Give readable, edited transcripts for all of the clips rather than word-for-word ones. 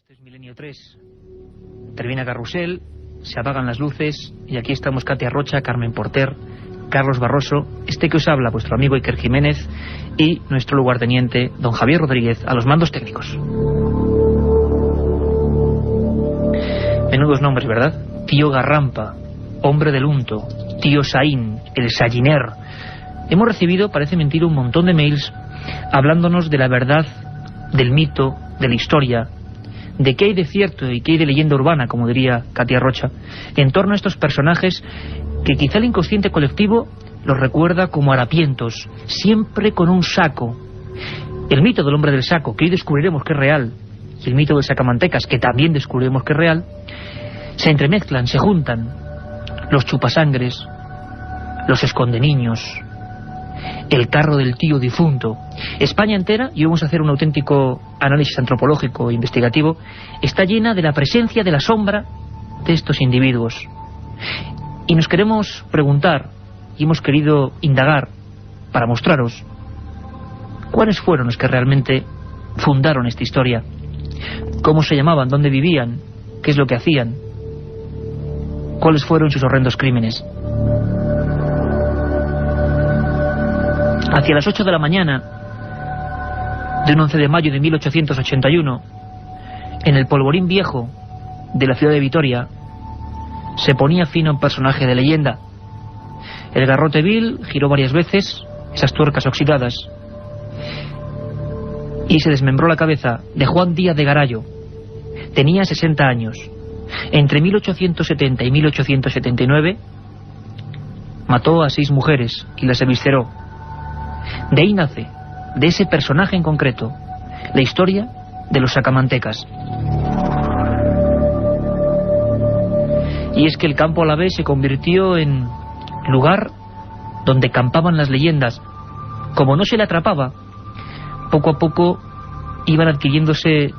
Este es Milenio 3. Termina Carrusel, se apagan las luces y aquí estamos Katia Rocha, Carmen Porter, Carlos Barroso, este que os habla, vuestro amigo Iker Jiménez, y nuestro lugarteniente, don Javier Rodríguez, a los mandos técnicos. Menudos nombres, ¿verdad? Tío Garrampa, Hombre del Unto, Tío Saín, El Salliner. Hemos recibido, parece mentira, un montón de mails hablándonos de la verdad, del mito, de la historia, de qué hay de cierto y qué hay de leyenda urbana, como diría Katia Rocha, en torno a estos personajes que quizá el inconsciente colectivo los recuerda como harapientos, siempre con un saco. El mito del hombre del saco, que hoy descubriremos que es real, y el mito del sacamantecas, que también descubriremos que es real, se entremezclan, se juntan. Los chupasangres, los escondeniños, el carro del tío difunto. España entera, y vamos a hacer un auténtico análisis antropológico e investigativo, está llena de la presencia de la sombra de estos individuos. Y nos queremos preguntar, y hemos querido indagar, para mostraros cuáles fueron los que realmente fundaron esta historia, cómo se llamaban, dónde vivían, qué es lo que hacían, cuáles fueron sus horrendos crímenes. Hacia las 8 de la mañana de un 11 de mayo de 1881, en el polvorín viejo de la ciudad de Vitoria, se ponía fin a un personaje de leyenda. El garrote vil giró varias veces esas tuercas oxidadas y se desmembró la cabeza de Juan Díaz de Garayo. Tenía 60 años. Entre 1870 y 1879 mató a 6 mujeres y las evisceró. De ahí nace, de ese personaje en concreto, la historia de los sacamantecas. Y es que el campo alavés se convirtió en lugar donde campaban las leyendas. Como no se le atrapaba, poco a poco iban adquiriéndose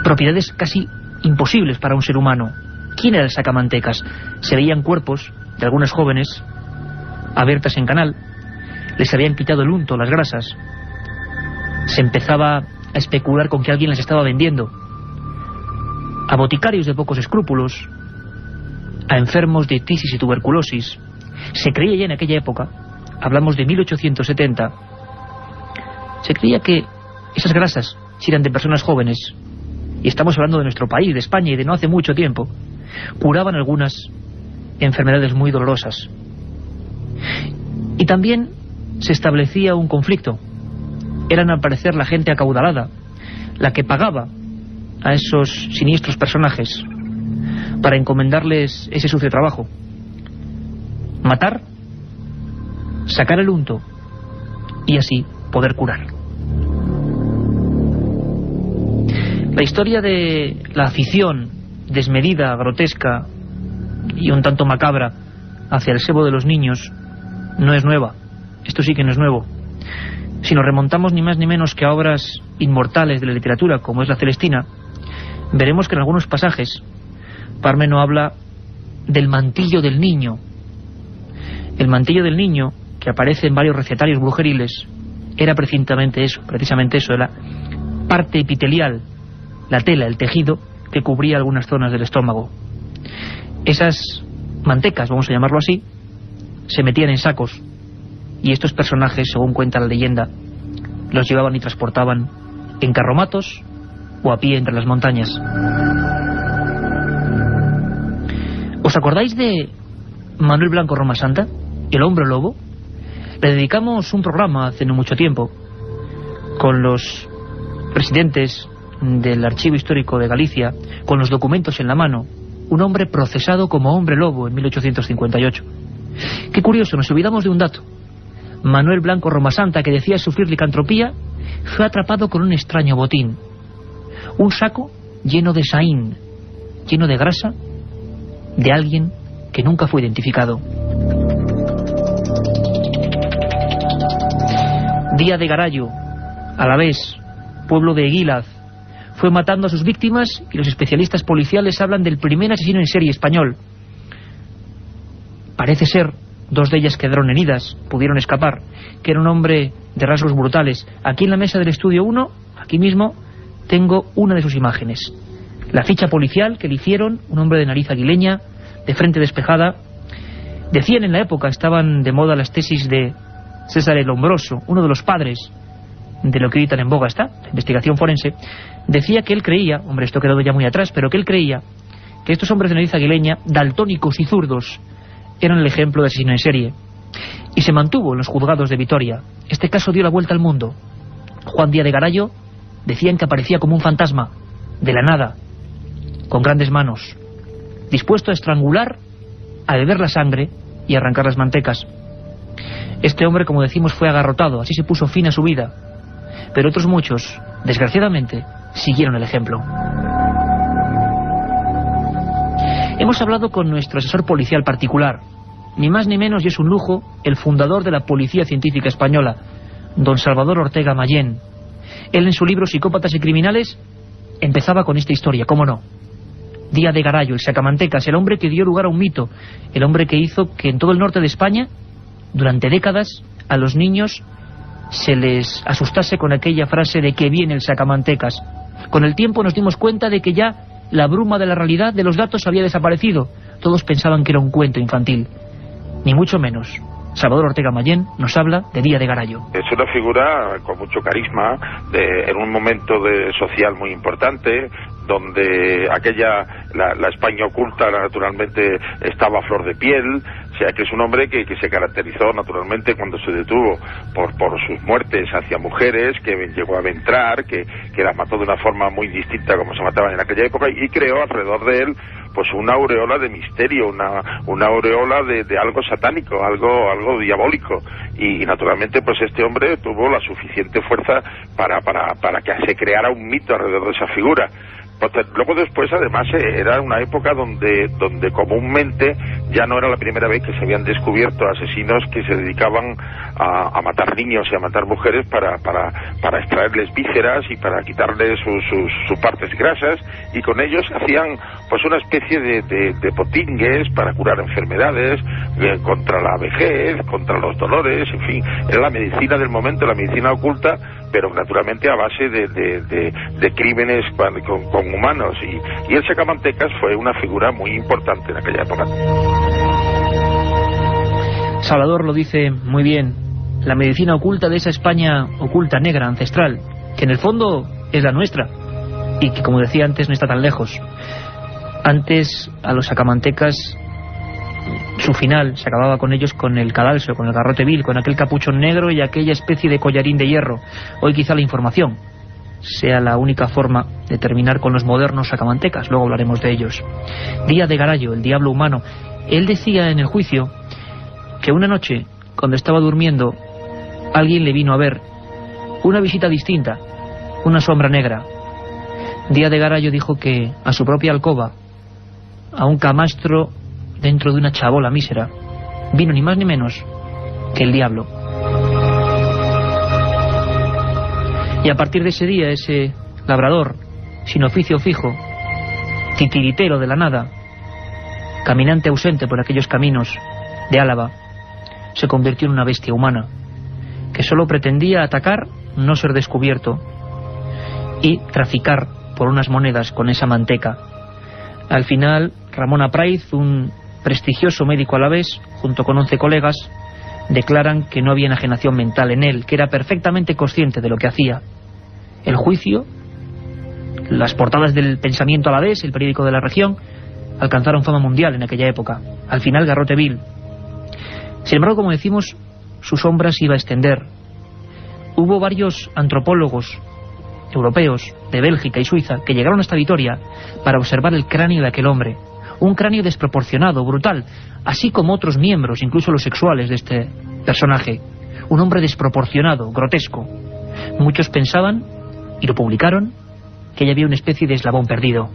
propiedades casi imposibles para un ser humano. ¿Quién era el sacamantecas? Se veían cuerpos de algunas jóvenes abiertas en canal, les habían quitado el unto, las grasas, se empezaba a especular con que alguien las estaba vendiendo a boticarios de pocos escrúpulos, a enfermos de tisis y tuberculosis. Se creía ya en aquella época, hablamos de 1870, se creía que esas grasas, si eran de personas jóvenes, y estamos hablando de nuestro país, de España, y de no hace mucho tiempo, curaban algunas enfermedades muy dolorosas. Y también se establecía un conflicto. Eran al parecer la gente acaudalada la que pagaba a esos siniestros personajes para encomendarles ese sucio trabajo: matar, sacar el unto y así poder curar. La historia de la afición desmedida, grotesca y un tanto macabra hacia el sebo de los niños no es nueva. Esto sí que no es nuevo. Si nos remontamos ni más ni menos que a obras inmortales de la literatura, como es la Celestina, veremos que en algunos pasajes Parmeno habla del mantillo del niño. El mantillo del niño, que aparece en varios recetarios brujeriles, era precisamente eso, la parte epitelial, la tela, el tejido que cubría algunas zonas del estómago. Esas mantecas, vamos a llamarlo así, se metían en sacos, y estos personajes, según cuenta la leyenda, los llevaban y transportaban en carromatos o a pie entre las montañas. ¿Os acordáis de Manuel Blanco Romasanta, el hombre lobo? Le dedicamos un programa hace no mucho tiempo con los presidentes del Archivo Histórico de Galicia, con los documentos en la mano. Un hombre procesado como hombre lobo en 1858. Qué curioso, nos olvidamos de un dato. Manuel Blanco Romasanta, que decía sufrir licantropía, fue atrapado con un extraño botín: un saco lleno de saín, lleno de grasa de alguien que nunca fue identificado. Díaz de Garayo, alavés, pueblo de Eguílaz, fue matando a sus víctimas, y los especialistas policiales hablan del primer asesino en serie español. Parece ser, 2 de ellas quedaron heridas, pudieron escapar, que era un hombre de rasgos brutales. Aquí en la mesa del estudio 1, aquí mismo, tengo una de sus imágenes. La ficha policial que le hicieron, un hombre de nariz aguileña, de frente despejada. Decían en la época, estaban de moda las tesis de César el Hombroso, uno de los padres de lo que hoy tan en boga está, la investigación forense. Decía que él creía, hombre, esto ha quedado ya muy atrás, pero que él creía que estos hombres de nariz aguileña, daltónicos y zurdos, eran el ejemplo de asesino en serie. Y se mantuvo en los juzgados de Vitoria. Este caso dio la vuelta al mundo. Juan Díaz de Garayo decían que aparecía como un fantasma, de la nada, con grandes manos, dispuesto a estrangular, a beber la sangre y a arrancar las mantecas. Este hombre, como decimos, fue agarrotado, así se puso fin a su vida. Pero otros muchos, desgraciadamente, siguieron el ejemplo. Hemos hablado con nuestro asesor policial particular, ni más ni menos, y es un lujo, el fundador de la Policía Científica Española, don Salvador Ortega Mayén. Él, en su libro Psicópatas y Criminales, empezaba con esta historia, ¿cómo no? Díaz de Garayo, el sacamantecas, el hombre que dio lugar a un mito, el hombre que hizo que en todo el norte de España, durante décadas, a los niños se les asustase con aquella frase de que viene el sacamantecas. Con el tiempo nos dimos cuenta de que ya la bruma de la realidad de los datos había desaparecido. Todos pensaban que era un cuento infantil, ni mucho menos. Salvador Ortega Mayén nos habla de Díaz de Garayo. Es una figura con mucho carisma, en un momento social muy importante, donde la España oculta naturalmente estaba a flor de piel. O sea, que es un hombre que se caracterizó naturalmente cuando se detuvo por sus muertes hacia mujeres, que llegó a aventrar, que las mató de una forma muy distinta como se mataban en aquella época, y creó alrededor de él pues una aureola de misterio, una aureola de algo satánico, algo diabólico, y naturalmente pues este hombre tuvo la suficiente fuerza para que se creara un mito alrededor de esa figura. Luego después, además, era una época donde comúnmente ya no era la primera vez que se habían descubierto asesinos que se dedicaban a matar niños y a matar mujeres para extraerles vísceras y para quitarles sus partes grasas, y con ellos hacían pues una especie de potingues para curar enfermedades, contra la vejez, contra los dolores, en fin, era la medicina del momento, la medicina oculta, pero naturalmente a base de crímenes con humanos, y el sacamantecas fue una figura muy importante en aquella época. Salvador lo dice muy bien, la medicina oculta de esa España oculta, negra, ancestral, que en el fondo es la nuestra, y que, como decía antes, no está tan lejos. Antes, a los sacamantecas, su final se acababa con ellos con el cadalso, con el garrote vil, con aquel capuchón negro y aquella especie de collarín de hierro. Hoy quizá la información sea la única forma de terminar con los modernos sacamantecas, luego hablaremos de ellos. Díaz de Garayo, el diablo humano. Él decía en el juicio que una noche, cuando estaba durmiendo, alguien le vino a ver, una visita distinta, una sombra negra. Díaz de Garayo dijo que a su propia alcoba, a un camastro dentro de una chabola mísera, vino ni más ni menos que el diablo. Y a partir de ese día, ese labrador, sin oficio fijo, titiritero de la nada, caminante ausente por aquellos caminos de Álava, se convirtió en una bestia humana, que solo pretendía atacar, no ser descubierto, y traficar por unas monedas con esa manteca. Al final, Ramón Apraiz, un prestigioso médico alavés, junto con 11 colegas, declaran que no había enajenación mental en él, que era perfectamente consciente de lo que hacía. El juicio, las portadas del Pensamiento Alavés, el periódico de la región, alcanzaron fama mundial en aquella época. Al final, garrote vil. Sin embargo, como decimos, su sombra se iba a extender. Hubo varios antropólogos europeos de Bélgica y Suiza que llegaron hasta Vitoria para observar el cráneo de aquel hombre. Un cráneo desproporcionado, brutal, así como otros miembros, incluso los sexuales de este personaje. Un hombre desproporcionado, grotesco. Muchos pensaban, y lo publicaron, que ya había una especie de eslabón perdido.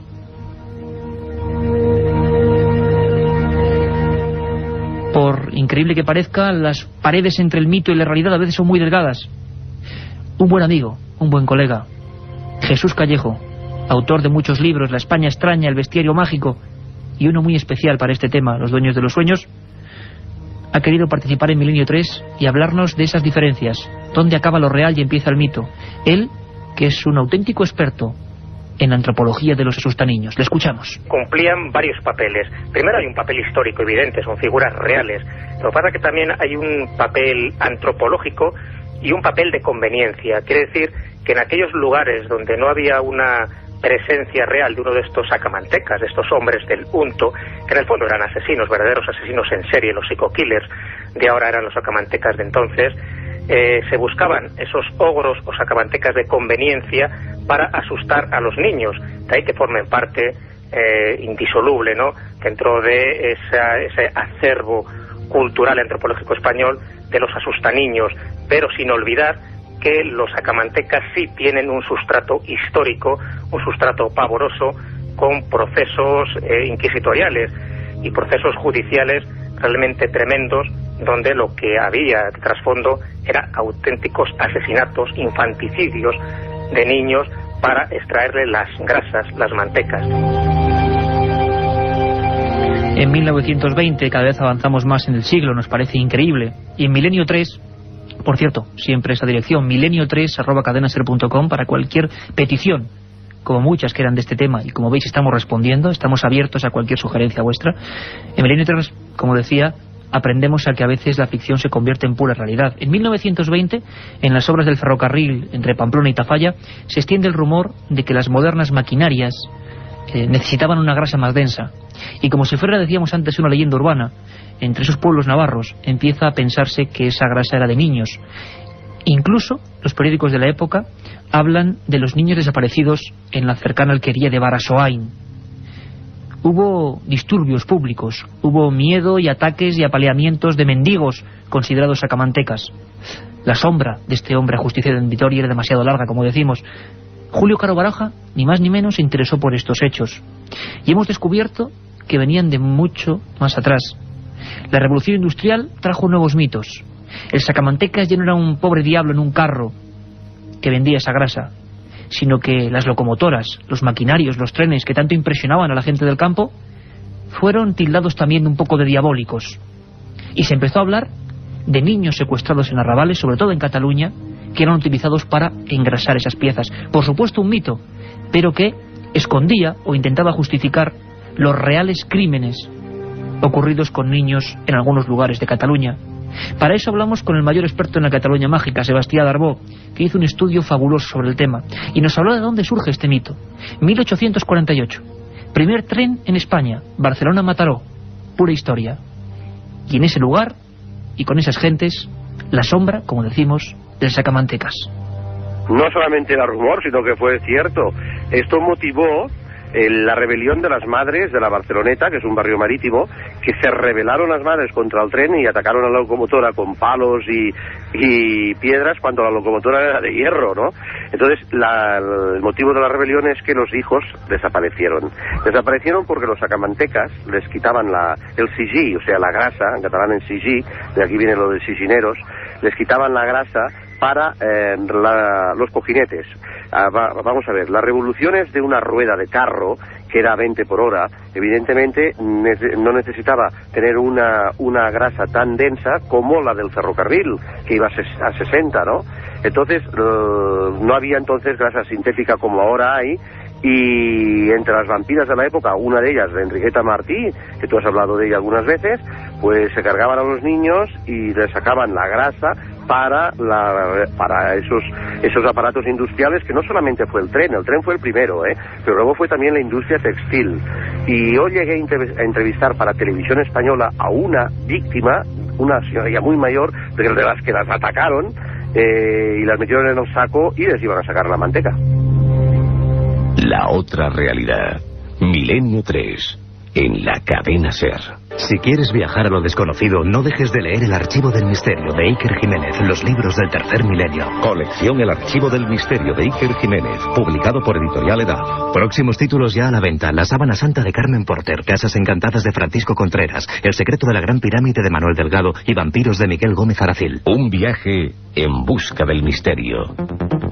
Por increíble que parezca, las paredes entre el mito y la realidad a veces son muy delgadas. Un buen amigo, un buen colega, Jesús Callejo, autor de muchos libros, La España extraña, El bestiario mágico, y uno muy especial para este tema, Los dueños de los sueños, ha querido participar en Milenio 3 y hablarnos de esas diferencias, dónde acaba lo real y empieza el mito. Él, que es un auténtico experto en antropología de los asustaniños. Le escuchamos. Cumplían varios papeles. Primero hay un papel histórico evidente, son figuras reales. Lo que pasa es que también hay un papel antropológico y un papel de conveniencia. Quiere decir que en aquellos lugares donde no había una presencia real de uno de estos sacamantecas, de estos hombres del unto, que en el fondo eran asesinos, verdaderos asesinos en serie, los psico-killers de ahora eran los sacamantecas de entonces, se buscaban esos ogros o sacamantecas de conveniencia para asustar a los niños, de ahí que formen parte indisoluble, ¿no?, dentro de ese acervo cultural antropológico español de los asustaniños, pero sin olvidar que los sacamantecas sí tienen un sustrato histórico, un sustrato pavoroso, con procesos inquisitoriales y procesos judiciales realmente tremendos, donde lo que había de trasfondo era auténticos asesinatos, infanticidios de niños para extraerle las grasas, las mantecas. En 1920 cada vez avanzamos más en el siglo, nos parece increíble. Y en Milenio 3, por cierto, siempre esa dirección, milenio3@cadenaser.com, para cualquier petición, como muchas que eran de este tema, y como veis estamos respondiendo, estamos abiertos a cualquier sugerencia vuestra. En Milenio 3, como decía, aprendemos a que a veces la ficción se convierte en pura realidad. En 1920, en las obras del ferrocarril entre Pamplona y Tafalla, se extiende el rumor de que las modernas maquinarias necesitaban una grasa más densa. Y como si fuera, decíamos antes, una leyenda urbana, entre esos pueblos navarros empieza a pensarse que esa grasa era de niños. Incluso los periódicos de la época hablan de los niños desaparecidos en la cercana alquería de Barasoain. Hubo disturbios públicos, hubo miedo y ataques y apaleamientos de mendigos considerados sacamantecas. La sombra de este hombre ajusticiado en Vitoria era demasiado larga, como decimos. Julio Caro Baroja, ni más ni menos, se interesó por estos hechos. Y hemos descubierto que venían de mucho más atrás. La revolución industrial trajo nuevos mitos. El sacamantecas ya no era un pobre diablo en un carro que vendía esa grasa, sino que las locomotoras, los maquinarios, los trenes que tanto impresionaban a la gente del campo, fueron tildados también un poco de diabólicos. Y se empezó a hablar de niños secuestrados en arrabales, sobre todo en Cataluña, que eran utilizados para engrasar esas piezas. Por supuesto un mito, pero que escondía o intentaba justificar los reales crímenes ocurridos con niños en algunos lugares de Cataluña. Para eso hablamos con el mayor experto en la Cataluña mágica, Sebastià Darbó, que hizo un estudio fabuloso sobre el tema y nos habló de dónde surge este mito. 1848, primer tren en España, Barcelona-Mataró, pura historia. Y en ese lugar, y con esas gentes, la sombra, como decimos, del sacamantecas. No solamente era rumor, sino que fue cierto. Esto motivó la rebelión de las madres de la Barceloneta, que es un barrio marítimo, que se rebelaron las madres contra el tren y atacaron a la locomotora con palos y piedras cuando la locomotora era de hierro, ¿no? Entonces, el motivo de la rebelión es que los hijos desaparecieron. Desaparecieron porque los sacamantecas les quitaban el sigí, o sea, la grasa, en catalán en sigí, de aquí viene lo de sigineros, les quitaban la grasa para los cojinetes. Vamos a ver, las revoluciones de una rueda de carro, que era 20 por hora, evidentemente no necesitaba tener una grasa tan densa como la del ferrocarril, que iba a 60, ¿no? Entonces, no había entonces grasa sintética como ahora hay. Y entre las vampiras de la época, una de ellas, de Enriqueta Martí, que tú has hablado de ella algunas veces, pues se cargaban a los niños y les sacaban la grasa para esos aparatos industriales, que no solamente fue el tren fue el primero, pero luego fue también la industria textil. Y yo llegué a entrevistar para Televisión Española a una víctima, una señora ya muy mayor, de las que las atacaron, y las metieron en el saco y les iban a sacar la manteca. La otra realidad. Milenio 3. En la cadena SER. Si quieres viajar a lo desconocido, no dejes de leer El Archivo del Misterio de Iker Jiménez, los libros del tercer milenio. Colección El Archivo del Misterio de Iker Jiménez, publicado por Editorial Edad. Próximos títulos ya a la venta: La Sábana Santa de Carmen Porter, Casas Encantadas de Francisco Contreras, El Secreto de la Gran Pirámide de Manuel Delgado y Vampiros de Miguel Gómez Aracil. Un viaje en busca del misterio.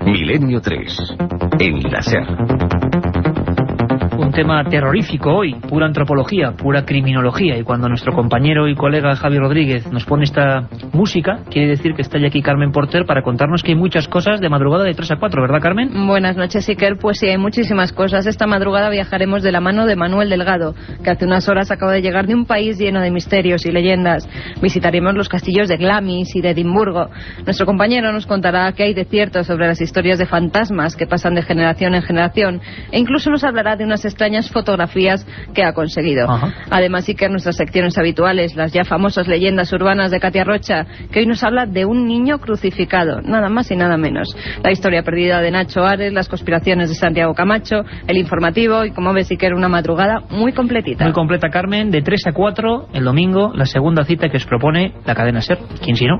Milenio 3. En la SER. tema terrorífico hoy, pura antropología, pura criminología, y cuando nuestro compañero y colega Javi Rodríguez nos pone esta música, quiere decir que está ya aquí Carmen Porter para contarnos que hay muchas cosas de madrugada de 3 a 4, ¿verdad, Carmen? Buenas noches, Iker. Pues sí, hay muchísimas cosas. Esta madrugada viajaremos de la mano de Manuel Delgado, que hace unas horas acaba de llegar de un país lleno de misterios y leyendas. Visitaremos los castillos de Glamis y de Edimburgo. Nuestro compañero nos contará qué hay de cierto sobre las historias de fantasmas que pasan de generación en generación, e incluso nos hablará de unas extrañas fotografías que ha conseguido. Además, sí que nuestras secciones habituales, las ya famosas leyendas urbanas de Katia Rocha, que hoy nos habla de un niño crucificado, nada más y nada menos. La historia perdida de Nacho Ares, las conspiraciones de Santiago Camacho, el informativo, y como ves, sí que era una madrugada muy completita. Muy completa, Carmen, de 3 a 4 el domingo, la segunda cita que os propone la cadena SER. ¿Quién si no?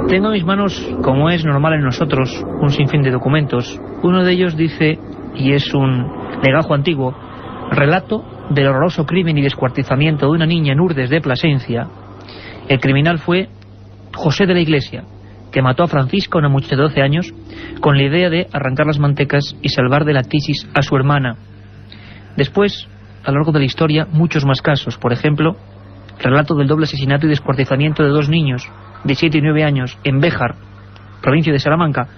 Tengo en mis manos, como es normal en nosotros, un sinfín de documentos. Uno de ellos dice, y es un legajo antiguo, relato del horroroso crimen y descuartizamiento de una niña en Urdes de Plasencia. El criminal fue José de la Iglesia, que mató a Francisca, una muchacha de 12 años, con la idea de arrancar las mantecas y salvar de la tisis a su hermana. Después, a lo largo de la historia, muchos más casos. Por ejemplo, relato del doble asesinato y descuartizamiento de 2 niños de 7 y 9 años en Béjar, provincia de Salamanca,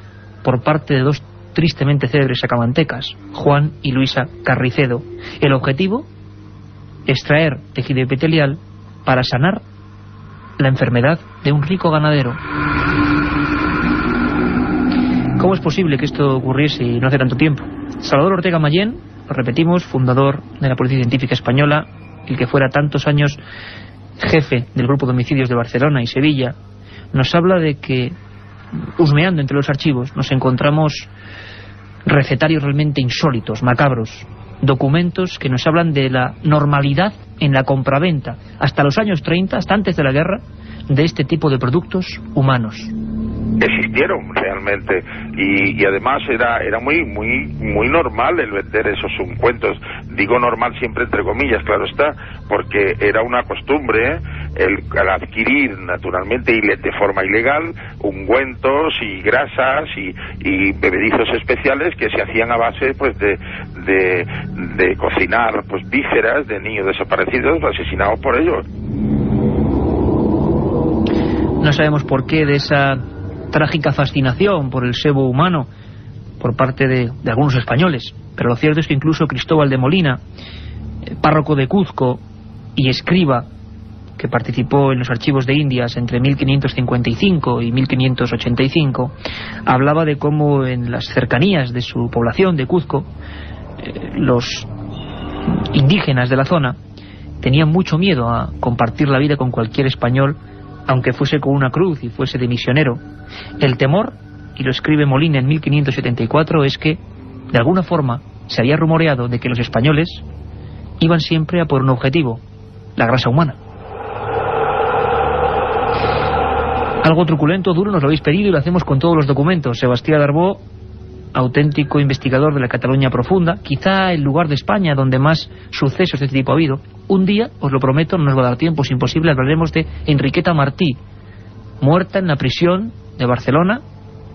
por parte de 2 tristemente célebres sacamantecas, Juan y Luisa Carricedo. El objetivo, extraer tejido epitelial para sanar la enfermedad de un rico ganadero. ¿Cómo es posible que esto ocurriese y no hace tanto tiempo? Salvador Ortega Mayén, lo repetimos, fundador de la Policía Científica Española, el que fuera tantos años jefe del grupo de homicidios de Barcelona y Sevilla, nos habla de que, husmeando entre los archivos, nos encontramos recetarios realmente insólitos, macabros, documentos que nos hablan de la normalidad en la compraventa, hasta los años 30, hasta antes de la guerra, de este tipo de productos humanos. Existieron realmente, y además era muy normal el vender esos ungüentos. Digo normal siempre entre comillas, claro está, porque era una costumbre el adquirir naturalmente y de forma ilegal ungüentos y grasas y bebedizos especiales que se hacían a base pues de cocinar pues vísceras de niños desaparecidos asesinados por ellos. No sabemos por qué de esa trágica fascinación por el sebo humano por parte de algunos españoles, pero lo cierto es que incluso Cristóbal de Molina, párroco de Cuzco y escriba que participó en los archivos de Indias entre 1555 y 1585, hablaba de cómo en las cercanías de su población de Cuzco los indígenas de la zona tenían mucho miedo a compartir la vida con cualquier español, aunque fuese con una cruz y fuese de misionero. El temor, y lo escribe Molina en 1574, es que, de alguna forma, se había rumoreado de que los españoles iban siempre a por un objetivo, la grasa humana. Algo truculento, duro, nos lo habéis pedido y lo hacemos con todos los documentos. Sebastián Darbó, auténtico investigador de la Cataluña profunda, quizá el lugar de España donde más sucesos de este tipo ha habido. Un día, os lo prometo, no nos va a dar tiempo, es imposible, hablaremos de Enriqueta Martí, muerta en la prisión de Barcelona,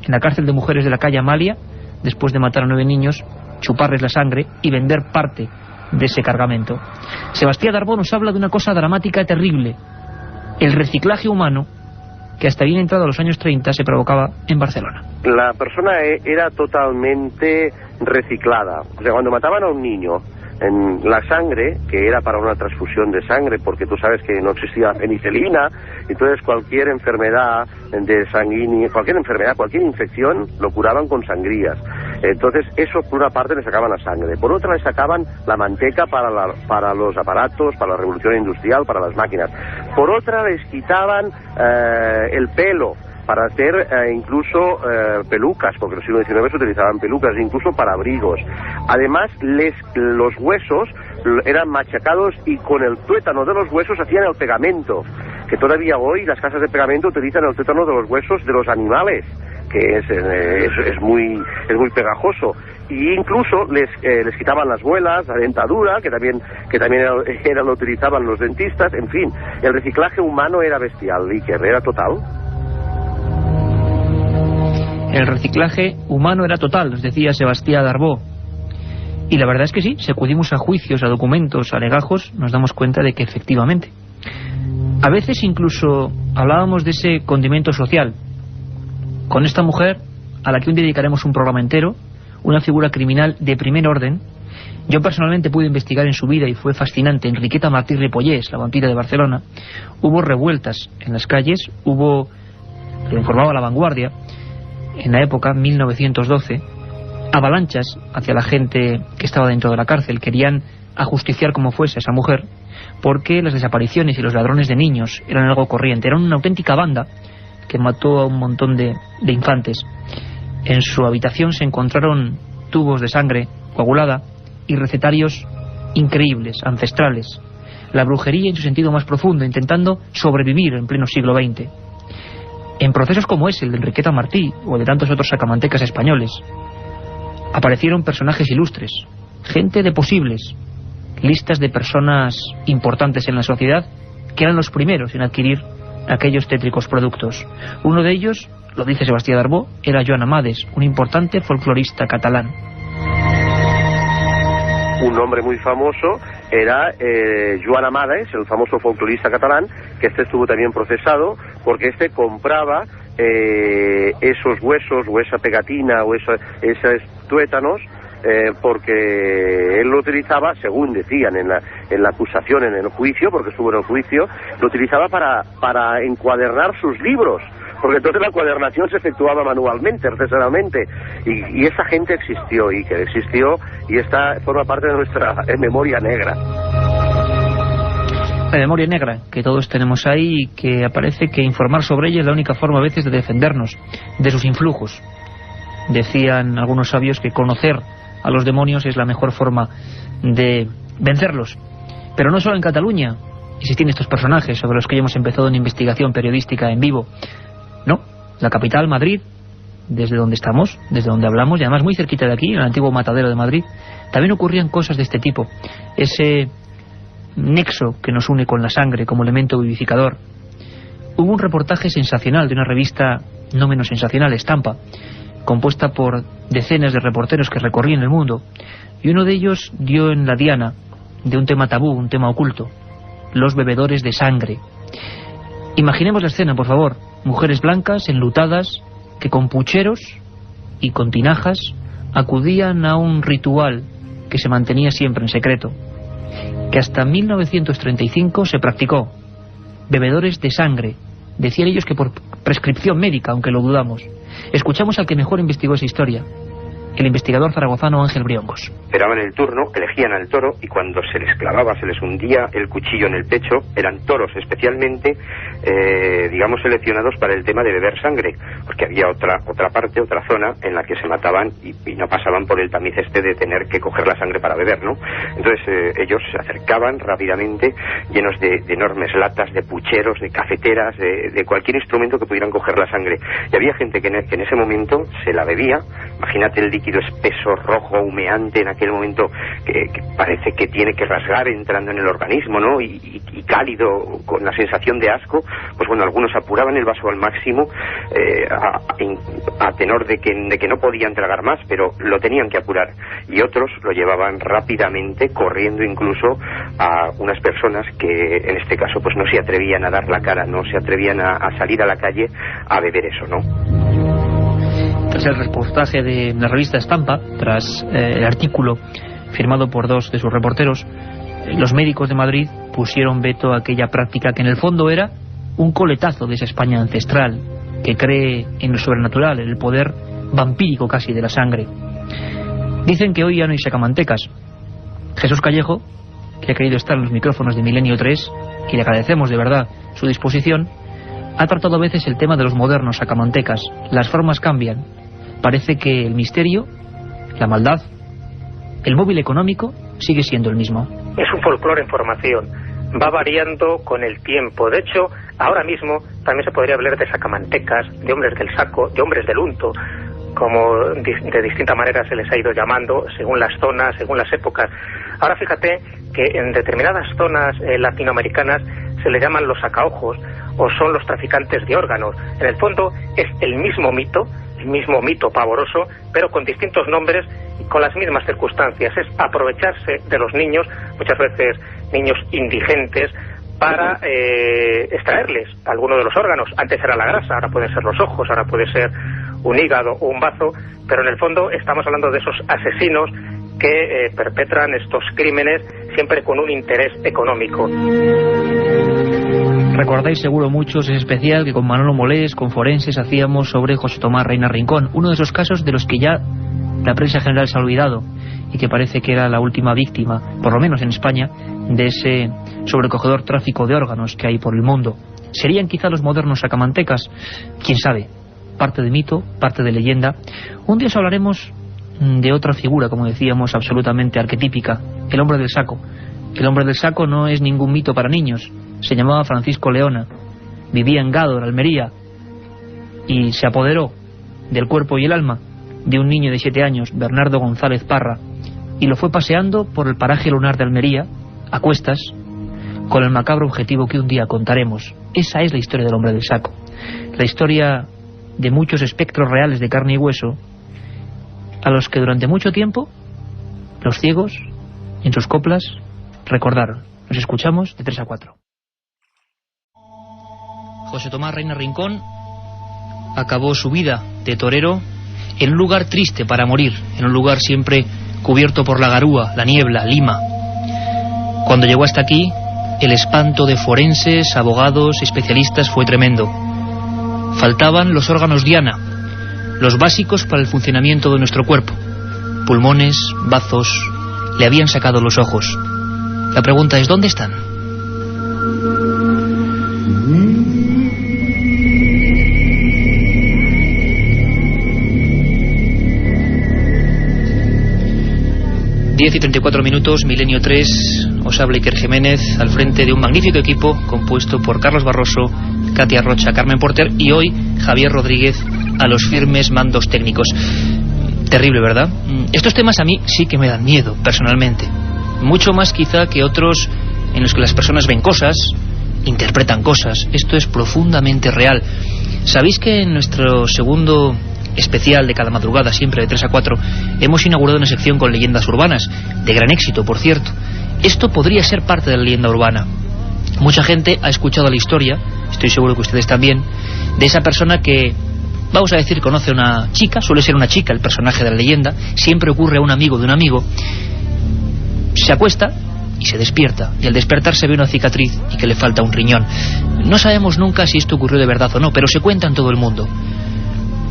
en la cárcel de mujeres de la calle Amalia, después de matar a 9 niños, chuparles la sangre y vender parte de ese cargamento. Sebastián Darbó nos habla de una cosa dramática, terrible, el reciclaje humano que hasta bien entrado a los años 30 se provocaba en Barcelona. La persona era totalmente reciclada. O sea, cuando mataban a un niño, en la sangre, que era para una transfusión de sangre, porque tú sabes que no existía penicilina, entonces cualquier enfermedad de sanguínea, cualquier infección, lo curaban con sangrías. Entonces eso por una parte le sacaban la sangre, por otra le sacaban la manteca para los aparatos, para la revolución industrial, para las máquinas, por otra les quitaban el pelo para hacer incluso pelucas, porque en el siglo XIX se utilizaban pelucas, incluso para abrigos. Además, los huesos eran machacados y con el tuétano de los huesos hacían el pegamento, que todavía hoy las casas de pegamento utilizan el tuétano de los huesos de los animales, que es muy pegajoso. Y incluso les quitaban las muelas, la dentadura, que también lo utilizaban los dentistas. En fin, el reciclaje humano era bestial, Iker, era total. El reciclaje humano era total, nos decía Sebastián Darboux. Y la verdad es que sí, si acudimos a juicios, a documentos, a legajos, nos damos cuenta de que efectivamente. A veces incluso hablábamos de ese condimento social. Con esta mujer, a la que un día dedicaremos un programa entero, una figura criminal de primer orden. Yo personalmente pude investigar en su vida y fue fascinante. Enriqueta Martí Ripollés, la vampira de Barcelona. Hubo revueltas en las calles, hubo, lo informaba La Vanguardia, en la época, 1912, avalanchas hacia la gente que estaba dentro de la cárcel. Querían ajusticiar como fuese a esa mujer, porque las desapariciones y los ladrones de niños eran algo corriente. Eran una auténtica banda que mató a un montón de infantes. En su habitación se encontraron tubos de sangre coagulada y recetarios increíbles, ancestrales. La brujería en su sentido más profundo, intentando sobrevivir en pleno siglo XX. En procesos como ese, el de Enriqueta Martí o de tantos otros sacamantecas españoles, aparecieron personajes ilustres, gente de posibles, listas de personas importantes en la sociedad que eran los primeros en adquirir aquellos tétricos productos. Uno de ellos, lo dice Sebastián Darboux, era Joan Amades, un importante folclorista catalán. Un nombre muy famoso era Joan Amades, el famoso folclorista catalán, que estuvo también procesado porque compraba esos huesos o esa pegatina o esos tuétanos, porque él lo utilizaba, según decían en la acusación, en el juicio, porque estuvo en el juicio, lo utilizaba para encuadernar sus libros, porque entonces la encuadernación se efectuaba manualmente, artesanalmente, y esa gente existió, y esta forma parte de nuestra memoria negra. La memoria negra que todos tenemos ahí, y que aparece que informar sobre ella es la única forma a veces de defendernos de sus influjos. Decían algunos sabios que conocer a los demonios es la mejor forma de vencerlos. Pero no solo en Cataluña existen estos personajes sobre los que ya hemos empezado una investigación periodística en vivo. No, la capital, Madrid, desde donde estamos, desde donde hablamos, y además muy cerquita de aquí, en el antiguo Matadero de Madrid, también ocurrían cosas de este tipo. Ese nexo que nos une con la sangre como elemento vivificador. Hubo un reportaje sensacional de una revista no menos sensacional, Estampa, compuesta por decenas de reporteros que recorrían el mundo, y uno de ellos dio en la diana de un tema tabú, un tema oculto: los bebedores de sangre. Imaginemos la escena, por favor. Mujeres blancas, enlutadas, que con pucheros y con tinajas acudían a un ritual que se mantenía siempre en secreto, que hasta 1935 se practicó. Bebedores de sangre. Decían ellos que por prescripción médica, aunque lo dudamos. Escuchamos al que mejor investigó esa historia, el investigador zaragozano Ángel Briongos. Esperaban el turno, elegían al toro, y cuando se les clavaba, se les hundía el cuchillo en el pecho, eran toros especialmente, digamos, seleccionados para el tema de beber sangre, porque había otra parte, otra zona en la que se mataban y no pasaban por el tamiz de tener que coger la sangre para beber, ¿no? Entonces ellos se acercaban rápidamente, llenos de enormes latas, de pucheros, de cafeteras, de cualquier instrumento que pudieran coger la sangre. Y había gente que en ese momento se la bebía. Imagínate el líquido espeso, rojo, humeante en aquel momento, que parece que tiene que rasgar entrando en el organismo, ¿no? Y cálido, con la sensación de asco. Pues bueno, algunos apuraban el vaso al máximo, a tenor de que no podían tragar más, pero lo tenían que apurar, y otros lo llevaban rápidamente, corriendo incluso a unas personas que en este caso pues no se atrevían a dar la cara, no se atrevían a salir a la calle a beber eso, ¿no? Tras el reportaje de la revista Estampa, tras el artículo firmado por dos de sus reporteros, los médicos de Madrid pusieron veto a aquella práctica que en el fondo era un coletazo de esa España ancestral que cree en lo sobrenatural, en el poder vampírico casi de la sangre. Dicen que hoy ya no hay sacamantecas. Jesús Callejo, que ha querido estar en los micrófonos de Milenio 3, y le agradecemos de verdad su disposición, ha tratado a veces el tema de los modernos sacamantecas. Las formas cambian. Parece que el misterio, la maldad, el móvil económico sigue siendo el mismo. Es un folclore en formación. Va variando con el tiempo. De hecho, ahora mismo también se podría hablar de sacamantecas, de hombres del saco, de hombres del unto, como de distinta manera se les ha ido llamando según las zonas, según las épocas. Ahora fíjate que en determinadas zonas latinoamericanas se le llaman los sacaojos, o son los traficantes de órganos. En el fondo es el mismo mito, el mismo mito pavoroso, pero con distintos nombres y con las mismas circunstancias. Es aprovecharse de los niños, muchas veces niños indigentes, para extraerles alguno de los órganos. Antes era la grasa, ahora pueden ser los ojos, ahora puede ser un hígado o un bazo, pero en el fondo estamos hablando de esos asesinos que perpetran estos crímenes siempre con un interés económico. Recordáis seguro muchos ese especial que con Manolo Molés, con forenses, hacíamos sobre José Tomás Reina Rincón, uno de esos casos de los que ya la prensa general se ha olvidado y que parece que era la última víctima, por lo menos en España, de ese sobrecogedor tráfico de órganos que hay por el mundo. ¿Serían quizá los modernos sacamantecas? ¿Quién sabe? Parte de mito, parte de leyenda. Un día os hablaremos de otra figura, como decíamos, absolutamente arquetípica, el hombre del saco. El hombre del saco no es ningún mito para niños. Se llamaba Francisco Leona, vivía en Gádor, Almería, y se apoderó del cuerpo y el alma de un niño de 7 años, Bernardo González Parra, y lo fue paseando por el paraje lunar de Almería, a cuestas, con el macabro objetivo que un día contaremos. Esa es la historia del hombre del saco, la historia de muchos espectros reales de carne y hueso, a los que durante mucho tiempo los ciegos, en sus coplas, recordaron. Nos escuchamos de 3 a 4. José Tomás Reina Rincón acabó su vida de torero en un lugar triste para morir, en un lugar siempre cubierto por la garúa, la niebla, Lima. Cuando llegó hasta aquí, el espanto de forenses, abogados, especialistas fue tremendo. Faltaban los órganos diana, los básicos para el funcionamiento de nuestro cuerpo. Pulmones, bazos, le habían sacado los ojos. La pregunta es, ¿dónde están? ...10 y 34 minutos, Milenio 3, os habla Iker Jiménez, al frente de un magnífico equipo compuesto por Carlos Barroso, Katia Rocha, Carmen Porter y hoy Javier Rodríguez a los firmes mandos técnicos. Terrible, ¿verdad? Estos temas a mí sí que me dan miedo, personalmente. Mucho más quizá que otros en los que las personas ven cosas, interpretan cosas. Esto es profundamente real. ¿Sabéis que en nuestro segundo especial de cada madrugada, siempre de 3 a 4, hemos inaugurado una sección con leyendas urbanas, de gran éxito, por cierto? Esto podría ser parte de la leyenda urbana. Mucha gente ha escuchado la historia, estoy seguro que ustedes también, de esa persona que, vamos a decir, conoce a una chica, suele ser una chica el personaje de la leyenda, siempre ocurre a un amigo de un amigo, se acuesta y se despierta, y al despertar se ve una cicatriz y que le falta un riñón. No sabemos nunca si esto ocurrió de verdad o no, pero se cuenta en todo el mundo.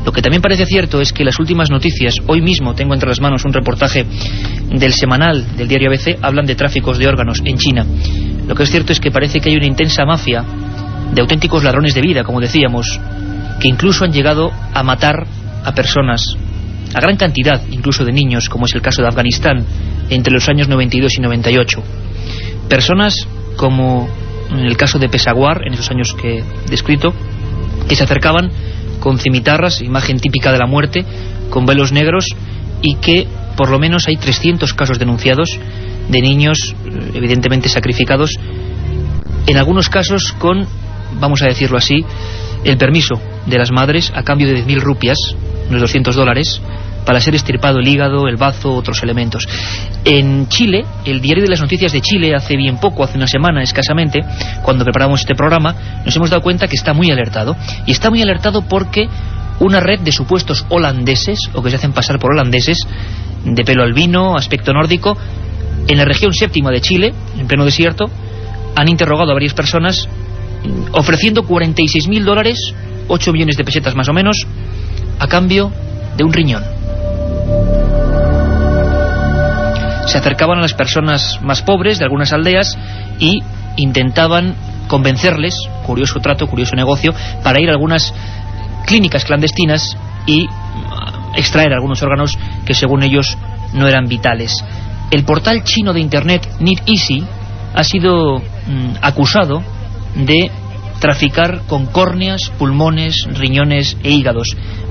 Lo que también parece cierto es que las últimas noticias, hoy mismo tengo entre las manos un reportaje del semanal del diario ABC, hablan de tráficos de órganos en China. Lo que es cierto es que parece que hay una intensa mafia de auténticos ladrones de vida, como decíamos, que incluso han llegado a matar a personas, a gran cantidad incluso de niños, como es el caso de Afganistán, entre los años 92 y 98. Personas como en el caso de Peshawar, en esos años que he descrito, que se acercaban con cimitarras, imagen típica de la muerte, con velos negros, y que por lo menos hay 300 casos denunciados de niños evidentemente sacrificados, en algunos casos con, vamos a decirlo así, el permiso de las madres a cambio de 10.000 rupias, unos $200, para ser extirpado el hígado, el bazo, otros elementos. En Chile, el diario de las noticias de Chile, hace bien poco, hace una semana escasamente, cuando preparamos este programa, nos hemos dado cuenta que está muy alertado. Y está muy alertado porque una red de supuestos holandeses, o que se hacen pasar por holandeses, de pelo albino, aspecto nórdico, en la región séptima de Chile, en pleno desierto, han interrogado a varias personas, ofreciendo $46.000, 8 millones de pesetas más o menos, a cambio de un riñón. Se acercaban a las personas más pobres de algunas aldeas y intentaban convencerles, curioso trato, curioso negocio, para ir a algunas clínicas clandestinas y extraer algunos órganos que según ellos no eran vitales. El portal chino de internet NetEasy ha sido acusado de traficar con córneas, pulmones, riñones e hígados.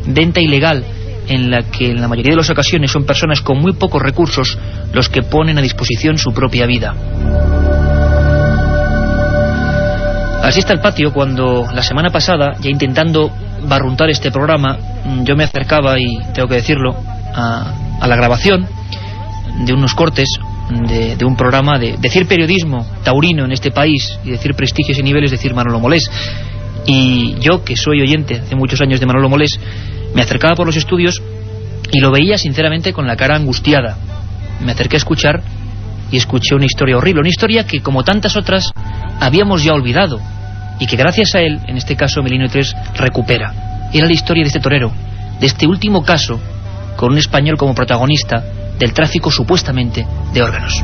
Venta ilegal en la que en la mayoría de las ocasiones son personas con muy pocos recursos los que ponen a disposición su propia vida. Así está el patio cuando la semana pasada, ya intentando barruntar este programa, yo me acercaba, y tengo que decirlo, a la grabación de unos cortes de un programa de decir periodismo taurino en este país, y decir prestigios y niveles, decir Manolo Molés. Y yo, que soy oyente hace muchos años de Manolo Molés, me acercaba por los estudios y lo veía sinceramente con la cara angustiada. Me acerqué a escuchar y escuché una historia horrible, una historia que, como tantas otras, habíamos ya olvidado, y que gracias a él, en este caso Milenio 3, recupera. Era la historia de este torero, de este último caso, con un español como protagonista, del tráfico supuestamente de órganos.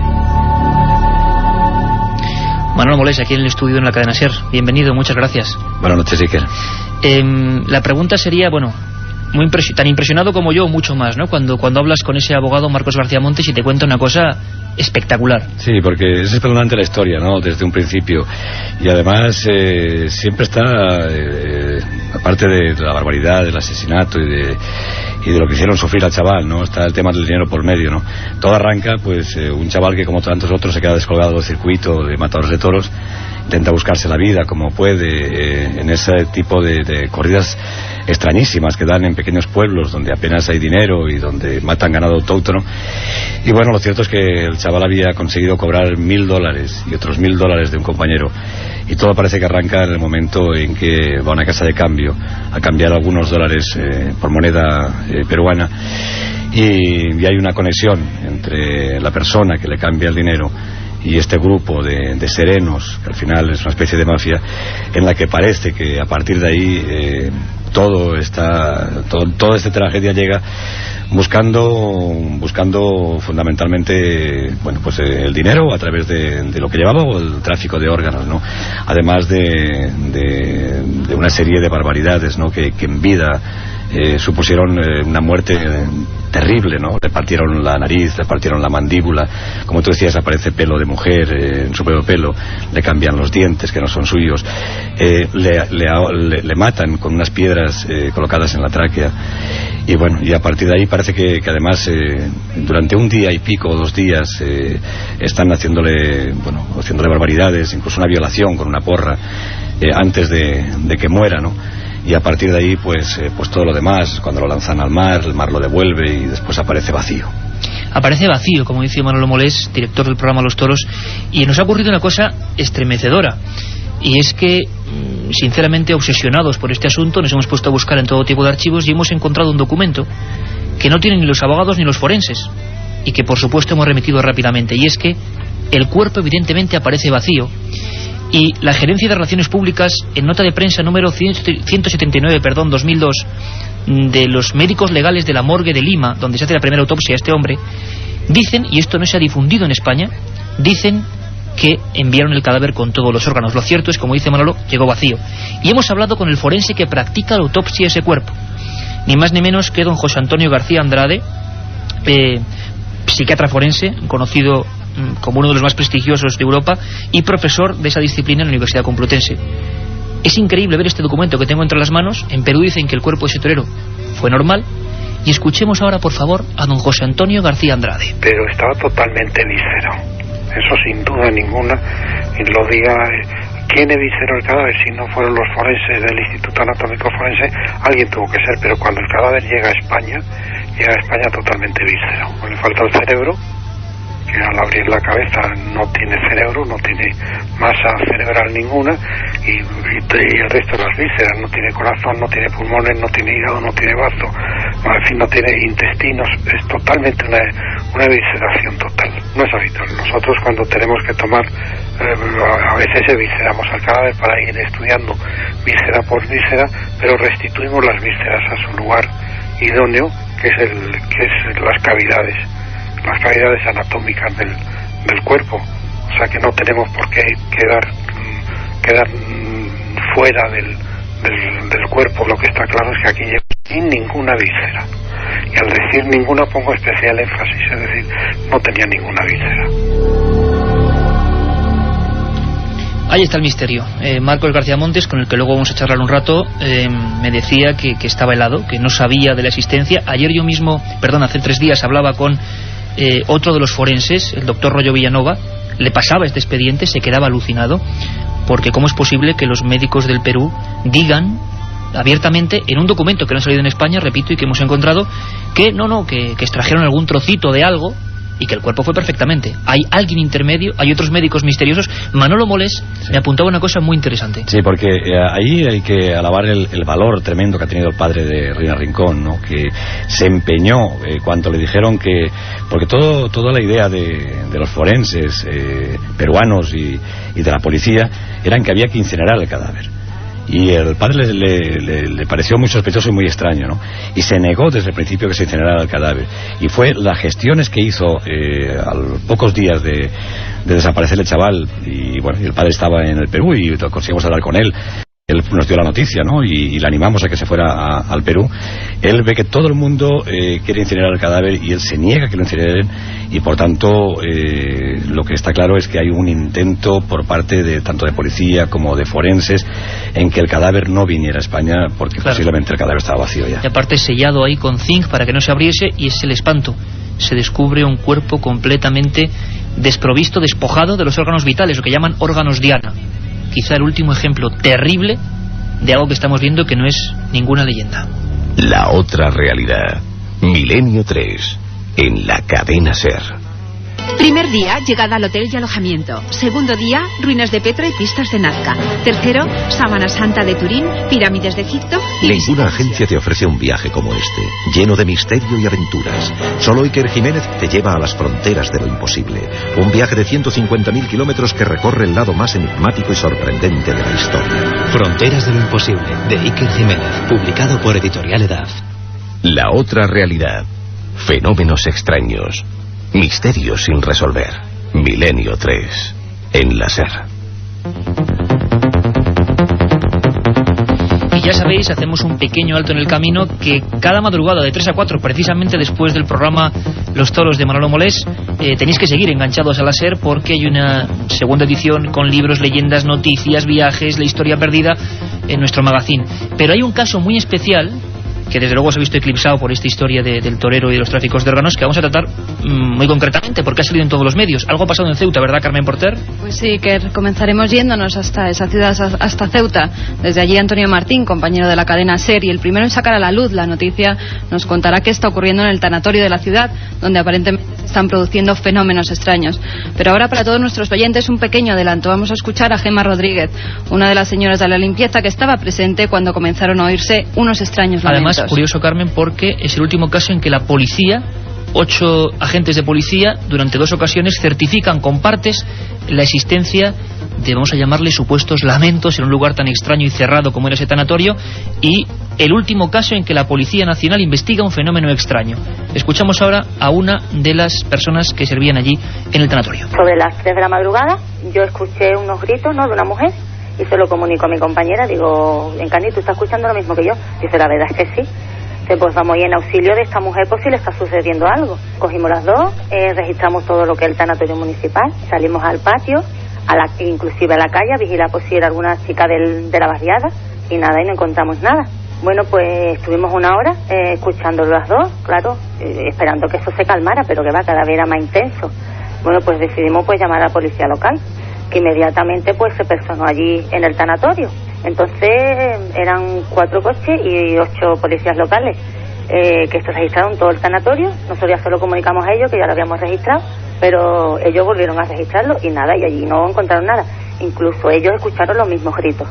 Manolo Molés, aquí en el estudio en la cadena SER. Bienvenido, muchas gracias. Buenas noches, Iker. La pregunta sería, bueno, tan impresionado como yo, mucho más, ¿no? Cuando hablas con ese abogado Marcos García Montes y te cuenta una cosa espectacular. Sí, porque es espeluznante la historia, ¿no? Desde un principio. Y además siempre está, aparte de la barbaridad, del asesinato y de lo que hicieron sufrir al chaval, ¿no? Está el tema del dinero por medio, ¿no? Todo arranca, pues, un chaval que, como tantos otros, se queda descolgado del circuito de matadores de toros, intenta buscarse la vida como puede en ese tipo de corridas extrañísimas que dan en pequeños pueblos donde apenas hay dinero y donde matan ganado autóctono. Y bueno, lo cierto es que el chaval había conseguido cobrar $1.000 y otros $1.000 de un compañero, y todo parece que arranca en el momento en que va a una casa de cambio a cambiar algunos dólares por moneda peruana, y hay una conexión entre la persona que le cambia el dinero y este grupo de serenos, que al final es una especie de mafia, en la que parece que a partir de ahí toda esta tragedia llega buscando fundamentalmente, bueno, pues el dinero a través de lo que llevaba, o el tráfico de órganos, ¿no? Además de una serie de barbaridades, ¿no? Que en vida supusieron una muerte terrible, ¿no? Le partieron la nariz, le partieron la mandíbula, como tú decías, aparece pelo de mujer en su propio pelo, le cambian los dientes que no son suyos, le matan con unas piedras colocadas en la tráquea, y bueno, y a partir de ahí parece que además durante un día y pico, 2 días, están haciéndole barbaridades, incluso una violación con una porra antes de que muera, ¿no? Y a partir de ahí, pues todo lo demás, cuando lo lanzan al mar, el mar lo devuelve y después aparece vacío. Aparece vacío, como dice Manolo Molés, director del programa Los Toros, y nos ha ocurrido una cosa estremecedora, y es que, sinceramente, obsesionados por este asunto, nos hemos puesto a buscar en todo tipo de archivos y hemos encontrado un documento que no tienen ni los abogados ni los forenses, y que por supuesto hemos remitido rápidamente, y es que el cuerpo evidentemente aparece vacío. Y la Gerencia de Relaciones Públicas, en nota de prensa número 179/2002 de los médicos legales de la morgue de Lima, donde se hace la primera autopsia a este hombre, dicen, y esto no se ha difundido en España, dicen que enviaron el cadáver con todos los órganos. Lo cierto es, como dice Manolo, llegó vacío. Y hemos hablado con el forense que practica la autopsia de ese cuerpo, ni más ni menos que don José Antonio García Andrade, psiquiatra forense, conocido como uno de los más prestigiosos de Europa y profesor de esa disciplina en la Universidad Complutense. Es increíble ver este documento que tengo entre las manos. En Perú dicen que el cuerpo de ese torero fue normal, y escuchemos ahora, por favor, a don José Antonio García Andrade. Pero estaba totalmente víscero, eso sin duda ninguna, y lo diga quién evisceró el cadáver. Si no fueron los forenses del Instituto Anatómico Forense, alguien tuvo que ser, pero cuando el cadáver llega a España totalmente víscero. Le falta el cerebro, que al abrir la cabeza no tiene cerebro, no tiene masa cerebral ninguna, y el resto de las vísceras, no tiene corazón, no tiene pulmones, no tiene hígado, no tiene bazo, en fin, no tiene intestinos. Es totalmente una evisceración total. No es habitual. Nosotros, cuando tenemos que tomar, a veces evisceramos al cadáver para ir estudiando víscera por víscera, pero restituimos las vísceras a su lugar idóneo, que es las cavidades anatómicas del cuerpo. O sea que no tenemos por qué quedar fuera del cuerpo. Lo que está claro es que aquí llega sin ninguna víscera, y al decir ninguna pongo especial énfasis, es decir, no tenía ninguna víscera. Ahí está el misterio. Marcos García Montes, con el que luego vamos a charlar un rato, me decía que estaba helado, que no sabía de la existencia. Ayer yo mismo, hace 3 días hablaba con otro de los forenses, el doctor Rollo Villanova. Le pasaba este expediente, se quedaba alucinado, porque cómo es posible que los médicos del Perú digan abiertamente en un documento que no ha salido en España, repito, y que hemos encontrado, que que extrajeron algún trocito de algo y que el cuerpo fue perfectamente. Hay alguien intermedio, hay otros médicos misteriosos. Manolo Molés me apuntaba una cosa muy interesante. Sí, porque ahí hay que alabar el valor tremendo que ha tenido el padre de Reina Rincón, ¿no? Que se empeñó cuando le dijeron que... Porque toda la idea de los forenses peruanos y de la policía eran que había que incinerar el cadáver. Y el padre le pareció muy sospechoso y muy extraño, ¿no? Y se negó desde el principio que se incinerara el cadáver. Y fue las gestiones que hizo a los pocos días de desaparecer el chaval, y bueno, y el padre estaba en el Perú y conseguimos hablar con él. Él nos dio la noticia, ¿no? Y le animamos a que se fuera al Perú. Él ve que todo el mundo quiere incinerar el cadáver y él se niega que lo incineren, y por tanto lo que está claro es que hay un intento por parte de tanto de policía como de forenses en que el cadáver no viniera a España, porque posiblemente el cadáver estaba vacío ya. Y aparte sellado ahí con zinc para que no se abriese, y es el espanto. Se descubre un cuerpo completamente desprovisto, despojado de los órganos vitales, lo que llaman órganos diana. Quizá el último ejemplo terrible de algo que estamos viendo que no es ninguna leyenda. La otra realidad. Milenio 3. En la cadena SER. Primer día, llegada al hotel y alojamiento. Segundo día, ruinas de Petra y pistas de Nazca. Tercero, Sábana Santa de Turín, pirámides de Egipto y... Ninguna agencia te ofrece un viaje como este, lleno de misterio y aventuras. Solo Iker Jiménez te lleva a las fronteras de lo imposible. Un viaje de 150.000 kilómetros que recorre el lado más enigmático y sorprendente de la historia. Fronteras de lo imposible, de Iker Jiménez, publicado por Editorial Edad. La otra realidad. Fenómenos extraños. Misterios sin resolver. Milenio 3. En la SER. Y ya sabéis, hacemos un pequeño alto en el camino, que cada madrugada de 3 a 4, precisamente después del programa Los Toros de Manolo Molés, tenéis que seguir enganchados a la SER, porque hay una segunda edición con libros, leyendas, noticias, viajes, la historia perdida en nuestro magazine. Pero hay un caso muy especial que desde luego se ha visto eclipsado por esta historia del torero y de los tráficos de órganos, que vamos a tratar muy concretamente, porque ha salido en todos los medios. Algo ha pasado en Ceuta, ¿verdad, Carmen Porter? Pues sí, que comenzaremos yéndonos hasta esa ciudad, hasta Ceuta. Desde allí Antonio Martín, compañero de la cadena SER, y el primero en sacar a la luz la noticia, nos contará qué está ocurriendo en el tanatorio de la ciudad, donde aparentemente se están produciendo fenómenos extraños. Pero ahora, para todos nuestros oyentes, un pequeño adelanto. Vamos a escuchar a Gemma Rodríguez, una de las señoras de la limpieza que estaba presente cuando comenzaron a oírse unos extraños lamentos. Además, curioso, Carmen, porque es el último caso en que la policía, 8 agentes de policía, durante 2 ocasiones certifican con partes la existencia de, vamos a llamarle, supuestos lamentos en un lugar tan extraño y cerrado como era ese tanatorio, y el último caso en que la Policía Nacional investiga un fenómeno extraño. Escuchamos ahora a una de las personas que servían allí en el tanatorio. Sobre las 3 de la madrugada yo escuché unos gritos, ¿no?, de una mujer, y se lo comunico a mi compañera. Digo, Encarni, ¿tú estás escuchando lo mismo que yo? Dice, la verdad es que sí. Pues vamos a ir en auxilio de esta mujer por si le está sucediendo algo. Cogimos las dos, registramos todo lo que es el tanatorio municipal, salimos al patio, inclusive a la calle, a vigilar por si era alguna chica de la barriada, y nada, y no encontramos nada. Bueno, pues estuvimos 1 hora escuchándolo las dos, claro, esperando que eso se calmara, pero que va, cada vez era más intenso. Bueno, pues decidimos pues llamar a la policía local, que inmediatamente pues se personó allí en el tanatorio. Entonces eran 4 coches y 8 policías locales que esto registraron todo el tanatorio. Nosotros ya se lo comunicamos a ellos, que ya lo habíamos registrado, pero ellos volvieron a registrarlo y nada, y allí no encontraron nada. Incluso ellos escucharon los mismos gritos.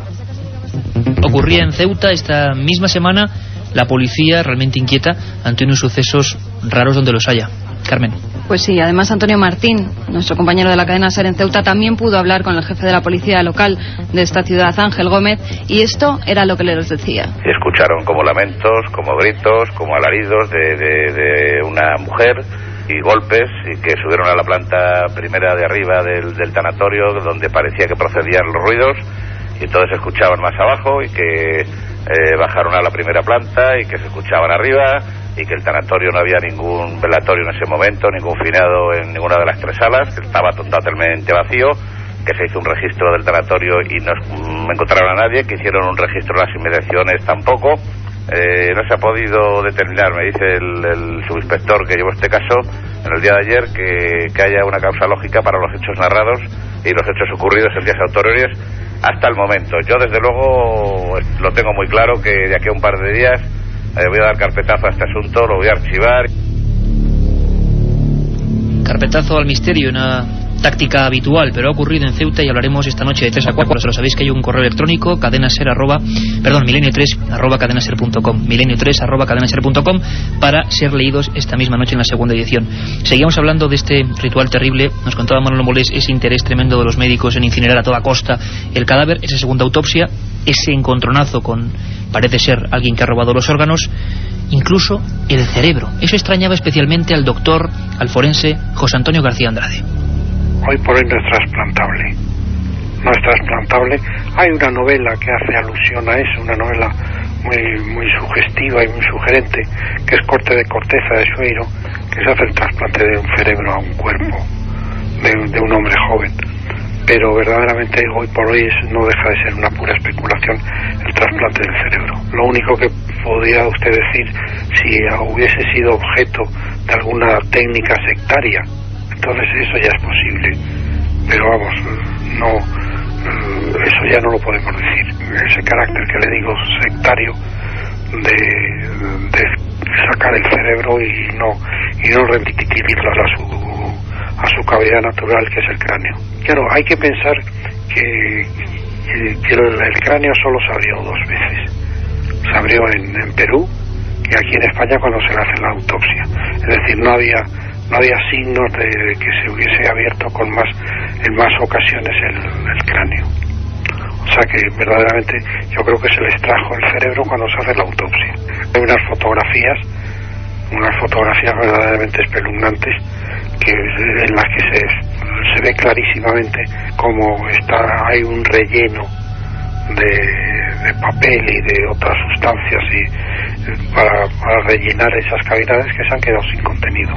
Ocurría en Ceuta esta misma semana. La policía realmente inquieta ante unos sucesos raros donde los haya. Carmen. Pues sí, además Antonio Martín, nuestro compañero de la cadena SER en Ceuta, también pudo hablar con el jefe de la policía local de esta ciudad, Ángel Gómez, y esto era lo que les decía. Escucharon como lamentos, como gritos, como alaridos de una mujer y golpes, y que subieron a la planta primera de arriba del tanatorio, donde parecía que procedían los ruidos, y entonces se escuchaban más abajo, y que bajaron a la primera planta y que se escuchaban arriba, y que el tanatorio no había ningún velatorio en ese momento, ningún finado en ninguna de las 3 salas, que estaba totalmente vacío, que se hizo un registro del tanatorio y no encontraron a nadie, que hicieron un registro en las inmediaciones tampoco. No se ha podido determinar, me dice el subinspector que llevó este caso en el día de ayer, que haya una causa lógica para los hechos narrados y los hechos ocurridos en días anteriores hasta el momento. Yo desde luego lo tengo muy claro que de aquí a un par de días voy a dar carpetazo a este asunto, lo voy a archivar. Carpetazo al misterio, una táctica habitual, pero ha ocurrido en Ceuta y hablaremos esta noche de 3 a 4. Lo sabéis que hay un correo electrónico, milenio3@cadenaser.com, milenio3@cadenaser.com, para ser leídos esta misma noche en la segunda edición. Seguíamos hablando de este ritual terrible. Nos contaba Manolo Molés ese interés tremendo de los médicos en incinerar a toda costa el cadáver, esa segunda autopsia, ese encontronazo con, parece ser, alguien que ha robado los órganos, incluso el cerebro. Eso extrañaba especialmente al doctor, al forense José Antonio García Andrade. Hoy por hoy no es trasplantable. No es trasplantable. Hay una novela que hace alusión a eso, una novela muy sugestiva y muy sugerente, que es Corte de Corteza de Sueiro, que se hace el trasplante de un cerebro a un cuerpo de un hombre joven. Pero verdaderamente hoy por hoy no deja de ser una pura especulación el trasplante del cerebro. Lo único que podría usted decir, si hubiese sido objeto de alguna técnica sectaria, entonces eso ya es posible, pero vamos, no, eso ya no lo podemos decir. Ese carácter que le digo sectario de sacar el cerebro y no remitirlo a su cavidad natural, que es el cráneo. Claro, hay que pensar que el cráneo solo se abrió 2 veces. Se abrió en Perú y aquí en España cuando se le hace la autopsia. Es decir, no había signos de que se hubiese abierto en más ocasiones el cráneo. O sea que verdaderamente yo creo que se le extrajo el cerebro cuando se hace la autopsia. Hay unas fotografías verdaderamente espeluznantes en las que se ve clarísimamente cómo hay un relleno de papel y de otras sustancias para rellenar esas cavidades que se han quedado sin contenido.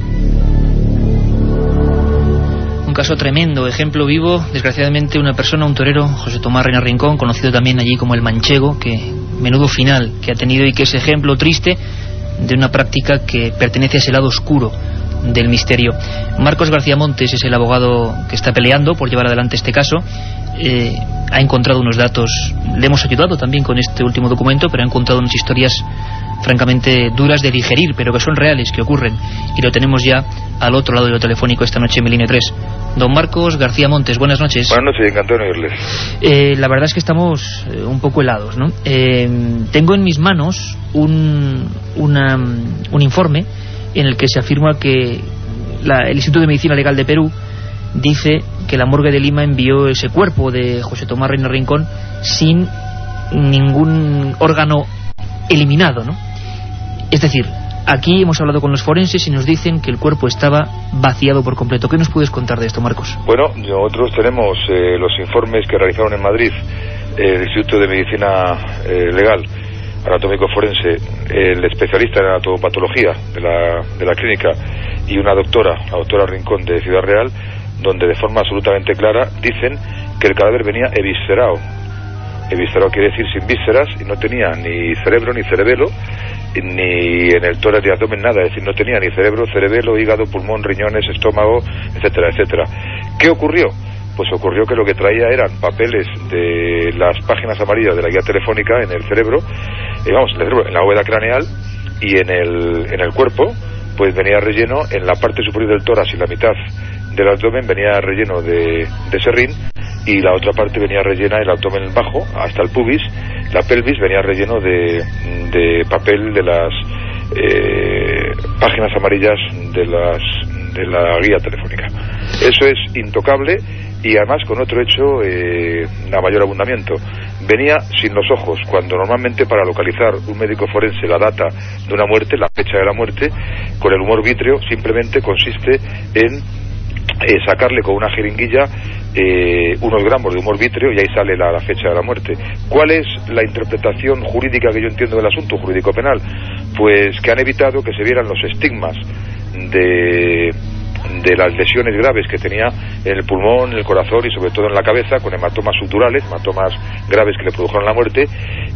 Un caso tremendo, ejemplo vivo, desgraciadamente, un torero, José Tomás Reina Rincón, conocido también allí como el Manchego, que menudo final que ha tenido y que es ejemplo triste de una práctica que pertenece a ese lado oscuro del misterio. Marcos García Montes es el abogado que está peleando por llevar adelante este caso. Ha encontrado unos datos, le hemos ayudado también con este último documento, pero ha encontrado unas historias francamente duras de digerir, pero que son reales, que ocurren, y lo tenemos ya al otro lado de lo telefónico esta noche en Milenio 3. Don Marcos García Montes, buenas noches. Buenas noches, encantado de oírles. La verdad es que estamos un poco helados, ¿no? Tengo en mis manos un informe en el que se afirma que el Instituto de Medicina Legal de Perú dice que la morgue de Lima envió ese cuerpo de José Tomás Reina Rincón sin ningún órgano eliminado, ¿no? Es decir, aquí hemos hablado con los forenses y nos dicen que el cuerpo estaba vaciado por completo. ¿Qué nos puedes contar de esto, Marcos? Bueno, nosotros tenemos los informes que realizaron en Madrid el Instituto de Medicina Legal Anatómico Forense, el especialista en anatopatología de la clínica y una doctora, la doctora Rincón de Ciudad Real, donde de forma absolutamente clara dicen que el cadáver venía eviscerado. Eviscerado quiere decir sin vísceras, y no tenía ni cerebro ni cerebelo, ni en el tórax y abdomen nada, es decir, no tenía ni cerebro, cerebelo, hígado, pulmón, riñones, estómago, etcétera, etcétera. ¿Qué ocurrió? Pues ocurrió que lo que traía eran papeles de las páginas amarillas de la guía telefónica en el cerebro, en la bóveda craneal, y en el cuerpo pues venía relleno en la parte superior del tórax y la mitad del abdomen venía relleno de serrín, y la otra parte venía rellena, el abdomen bajo hasta el pubis, la pelvis venía relleno de papel de las páginas amarillas de la guía telefónica. Eso es intocable, y además con otro hecho a mayor abundamiento. Venía sin los ojos, cuando normalmente para localizar un médico forense la data de una muerte, la fecha de la muerte, con el humor vítreo simplemente consiste en sacarle con una jeringuilla unos gramos de humor vítreo y ahí sale la fecha de la muerte. ¿Cuál es la interpretación jurídica que yo entiendo del asunto jurídico penal? Pues que han evitado que se vieran los estigmas de las lesiones graves que tenía en el pulmón, en el corazón y sobre todo en la cabeza, con hematomas suturales, hematomas graves que le produjeron la muerte,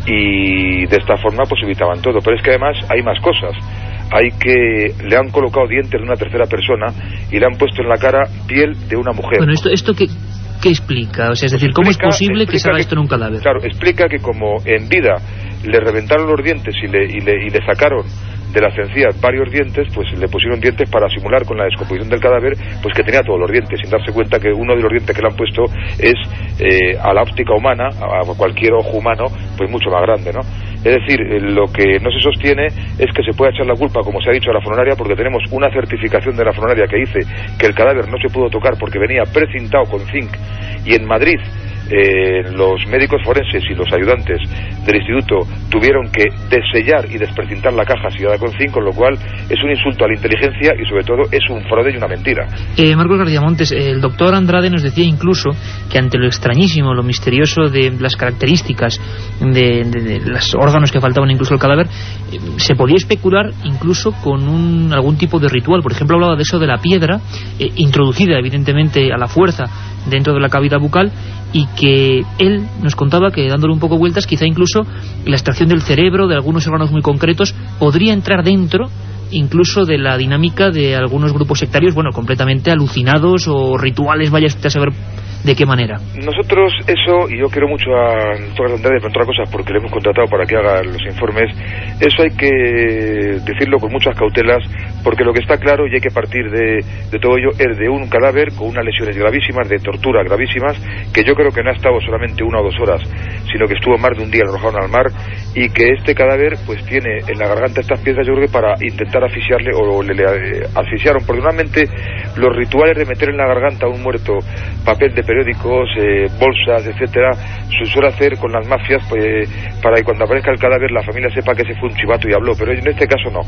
y de esta forma pues evitaban todo. Pero es que además hay más cosas. Le han colocado dientes de una tercera persona y le han puesto en la cara piel de una mujer. Bueno, esto ¿qué explica? O sea, es decir, ¿cómo es posible que se haga esto en un cadáver? Claro, explica que como en vida le reventaron los dientes y le sacaron de las encías varios dientes, pues le pusieron dientes para simular con la descomposición del cadáver, pues que tenía todos los dientes, sin darse cuenta que uno de los dientes que le han puesto es a la óptica humana, a cualquier ojo humano, pues mucho más grande, ¿no? Es decir, lo que no se sostiene es que se pueda echar la culpa, como se ha dicho, a la funeraria, porque tenemos una certificación de la funeraria que dice que el cadáver no se pudo tocar porque venía precintado con zinc, y en Madrid los médicos forenses y los ayudantes del instituto tuvieron que desellar y desprecintar la caja sellada con zinc, con lo cual es un insulto a la inteligencia y sobre todo es un fraude y una mentira. Marcos García Montes, el doctor Andrade nos decía incluso que ante lo extrañísimo, lo misterioso de las características de los órganos que faltaban incluso al cadáver, se podía especular incluso con algún tipo de ritual. Por ejemplo, hablaba de eso de la piedra introducida evidentemente a la fuerza dentro de la cavidad bucal, y que él nos contaba que, dándole un poco vueltas, quizá incluso la extracción del cerebro, de algunos órganos muy concretos, podría entrar dentro incluso de la dinámica de algunos grupos sectarios, bueno, completamente alucinados, o rituales, vaya usted a saber de qué manera. Nosotros eso, y yo quiero mucho a Antonio Andrade, entre otras cosas porque le hemos contratado para que haga los informes, eso hay que decirlo con muchas cautelas, porque lo que está claro, y hay que partir de todo ello, es de un cadáver con unas lesiones gravísimas, de tortura gravísimas, que yo creo que no ha estado solamente 1 o 2 horas, sino que estuvo más de un día arrojado al mar, y que este cadáver pues tiene en la garganta estas piedras, yo creo que para intentar asfixiarle, o le asfixiaron, porque normalmente los rituales de meter en la garganta a un muerto papel de periódicos, bolsas, etcétera, se suele hacer con las mafias, pues, para que cuando aparezca el cadáver la familia sepa que ese fue un chivato y habló, pero en este caso no.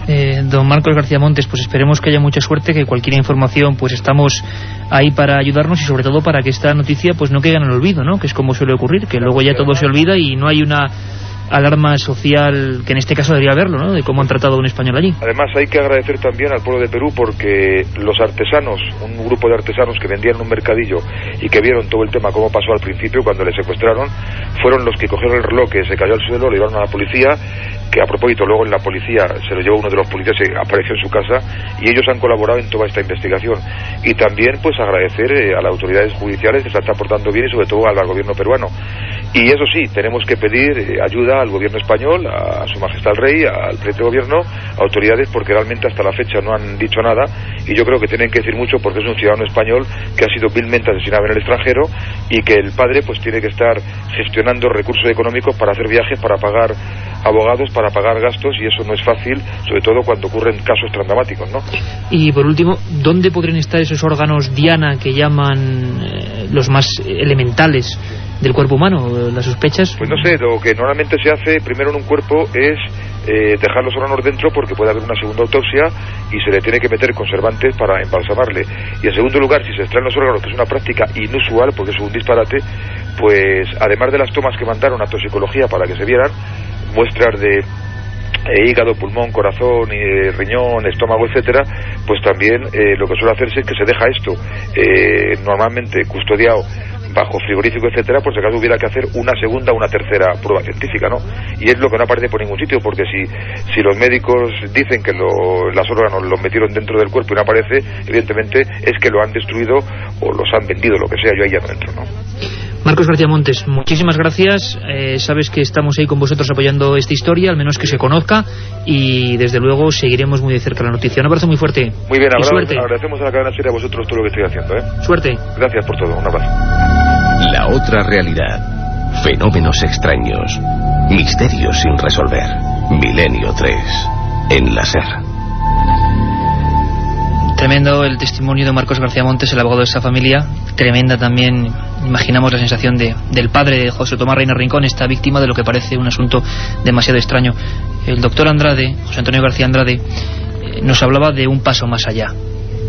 Don Marcos García Montes, pues esperemos que haya mucha suerte, que cualquier información, pues estamos ahí para ayudarnos, y sobre todo para que esta noticia pues no caiga en el olvido, ¿no? Que es como suele ocurrir, que luego ya todo se olvida y no hay una alarma social, que en este caso debería haberlo, ¿no?, de cómo han tratado a un español allí. Además hay que agradecer también al pueblo de Perú, porque los artesanos, un grupo de artesanos que vendían en un mercadillo y que vieron todo el tema cómo pasó al principio cuando le secuestraron, fueron los que cogieron el reloj que se cayó al suelo, lo llevaron a la policía, que a propósito luego en la policía se lo llevó uno de los policías, se apareció en su casa, y ellos han colaborado en toda esta investigación. Y también pues agradecer a las autoridades judiciales que se están portando bien, y sobre todo al gobierno peruano. Y eso sí, tenemos que pedir ayuda al gobierno español, a su majestad el rey, al presidente de gobierno, a autoridades, porque realmente hasta la fecha no han dicho nada, y yo creo que tienen que decir mucho, porque es un ciudadano español que ha sido vilmente asesinado en el extranjero, y que el padre pues tiene que estar gestionando recursos económicos para hacer viajes, para pagar abogados, para pagar gastos, y eso no es fácil, sobre todo cuando ocurren casos tan dramáticos, ¿no? Y por último, ¿dónde podrían estar esos órganos diana que llaman los más elementales del cuerpo humano? ¿Las sospechas? Pues no sé, lo que normalmente se hace primero en un cuerpo es dejar los órganos dentro, porque puede haber una segunda autopsia y se le tiene que meter conservantes para embalsamarle. Y en segundo lugar, si se extraen los órganos, que es una práctica inusual porque es un disparate, pues además de las tomas que mandaron a toxicología para que se vieran, muestras de hígado, pulmón, corazón, riñón, estómago, etcétera, pues también lo que suele hacerse es que se deja esto normalmente custodiado bajo frigorífico, etcétera, por si acaso hubiera que hacer una segunda o una tercera prueba científica, ¿no? Y es lo que no aparece por ningún sitio, porque si los médicos dicen que los órganos los metieron dentro del cuerpo y no aparece, evidentemente es que lo han destruido o los han vendido, lo que sea, yo ahí ya no entro, ¿no? Marcos García Montes, muchísimas gracias. Sabes que estamos ahí con vosotros apoyando esta historia, al menos que se conozca, y desde luego seguiremos muy de cerca la noticia. Un abrazo muy fuerte. Muy bien, suerte. Agradecemos a la cadena serie a vosotros todo lo que estoy haciendo, ¿eh? Suerte. Gracias por todo, un abrazo. La otra realidad. Fenómenos extraños. Misterios sin resolver. Milenio 3. En la SER. Tremendo el testimonio de Marcos García Montes, el abogado de esta familia. Tremenda también, imaginamos, la sensación del padre de José Tomás Reina Rincón, esta víctima de lo que parece un asunto demasiado extraño. El doctor Andrade, José Antonio García Andrade, nos hablaba de un paso más allá.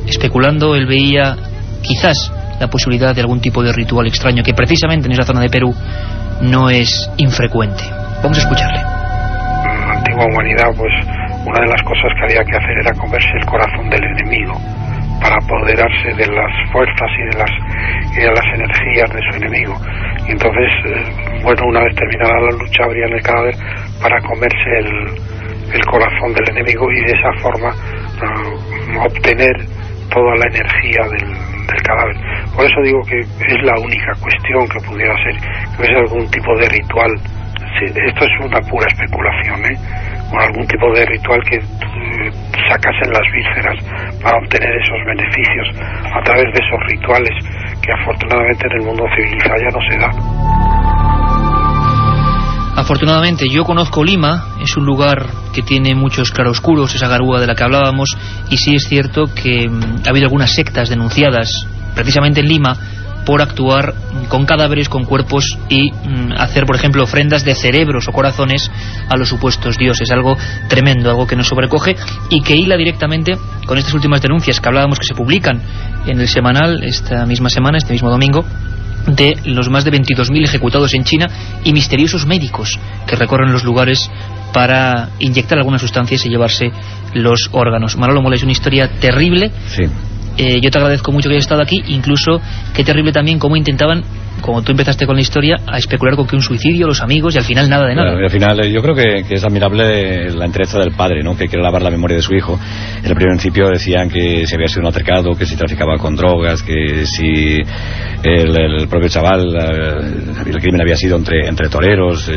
Especulando, él veía quizás la posibilidad de algún tipo de ritual extraño, que precisamente en esa zona de Perú no es infrecuente. Vamos a escucharle. En la antigua humanidad, pues una de las cosas que había que hacer era comerse el corazón del enemigo para apoderarse de las fuerzas y de las energías de su enemigo. Y entonces, bueno, una vez terminada la lucha, abrían el cadáver para comerse el corazón del enemigo y de esa forma obtener toda la energía del cadáver. Por eso digo que es la única cuestión que pudiera ser, que es algún tipo de ritual. Sí, esto es una pura especulación, o algún tipo de ritual que sacasen las vísceras para obtener esos beneficios a través de esos rituales que afortunadamente en el mundo civilizado ya no se da. Afortunadamente yo conozco Lima, es un lugar que tiene muchos claroscuros, esa garúa de la que hablábamos, y sí es cierto que ha habido algunas sectas denunciadas precisamente en Lima por actuar con cadáveres, con cuerpos y hacer, por ejemplo, ofrendas de cerebros o corazones a los supuestos dioses. Algo tremendo, algo que nos sobrecoge y que hila directamente con estas últimas denuncias que hablábamos, que se publican en el semanal esta misma semana, este mismo domingo, de los más de 22.000 ejecutados en China y misteriosos médicos que recorren los lugares para inyectar algunas sustancias y llevarse los órganos. Manolo Mola, es una historia terrible. Sí. Yo te agradezco mucho que hayas estado aquí, incluso qué terrible también cómo intentaban, como tú empezaste con la historia, a especular con que un suicidio, los amigos, y al final nada de nada. Bueno, al final yo creo que es admirable la entereza del padre, ¿no? Que quiere lavar la memoria de su hijo. En el principio decían que si había sido un altercado, que si traficaba con drogas, que si el propio chaval, el crimen había sido entre toreros.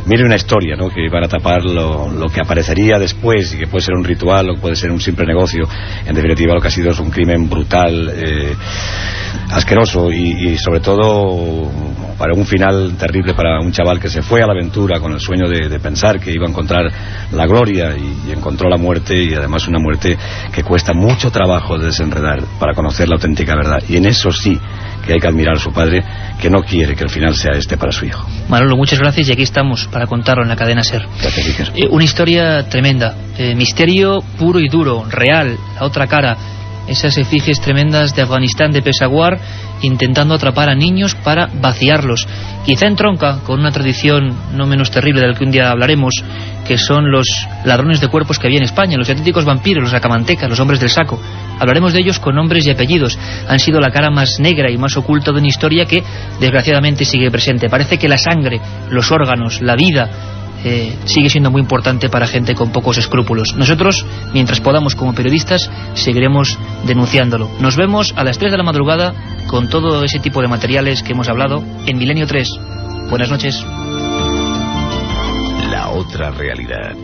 Mire una historia, ¿no? Que iban a tapar lo que aparecería después y que puede ser un ritual o puede ser un simple negocio. En definitiva, lo que ha sido es un crimen brutal, asqueroso y sobre todo para un final terrible para un chaval que se fue a la aventura con el sueño de pensar que iba a encontrar la gloria y encontró la muerte, y además una muerte que cuesta mucho trabajo de desenredar para conocer la auténtica verdad. Y en eso sí que hay que admirar a su padre, que no quiere que el final sea este para su hijo. Manolo, muchas gracias, y aquí estamos para contarlo en la cadena SER. Gracias, Iker. Una historia tremenda, misterio puro y duro, real, la otra cara. Esas efigies tremendas de Afganistán, de Peshawar, intentando atrapar a niños para vaciarlos. Quizá entronca con una tradición no menos terrible de la que un día hablaremos, que son los ladrones de cuerpos que había en España, los auténticos vampiros, los acamantecas, los hombres del saco. Hablaremos de ellos con nombres y apellidos. Han sido la cara más negra y más oculta de una historia que desgraciadamente sigue presente. Parece que la sangre, los órganos, la vida sigue siendo muy importante para gente con pocos escrúpulos. Nosotros, mientras podamos como periodistas, seguiremos denunciándolo. Nos vemos a las 3 de la madrugada con todo ese tipo de materiales que hemos hablado en Milenio 3. Buenas noches. La otra realidad.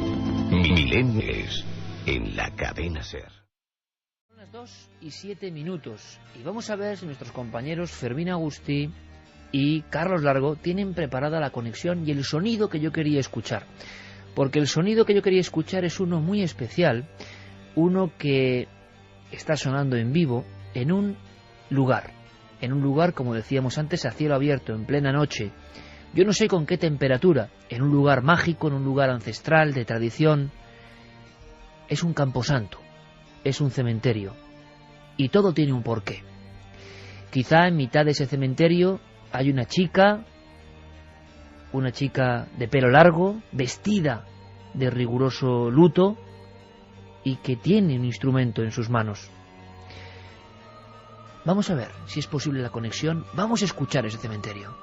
Milenio 3 en la cadena SER. Son las 2:07 y vamos a ver si nuestros compañeros Fermín Agustí y Carlos Largo tienen preparada la conexión y el sonido que yo quería escuchar, porque el sonido que yo quería escuchar es uno muy especial, uno que está sonando en vivo en un lugar, como decíamos antes, a cielo abierto, en plena noche. Yo no sé con qué temperatura, en un lugar mágico, en un lugar ancestral, de tradición. Es un camposanto, es un cementerio, y todo tiene un porqué. Quizá en mitad de ese cementerio hay una chica de pelo largo, vestida de riguroso luto y que tiene un instrumento en sus manos. Vamos a ver si es posible la conexión, vamos a escuchar ese cementerio.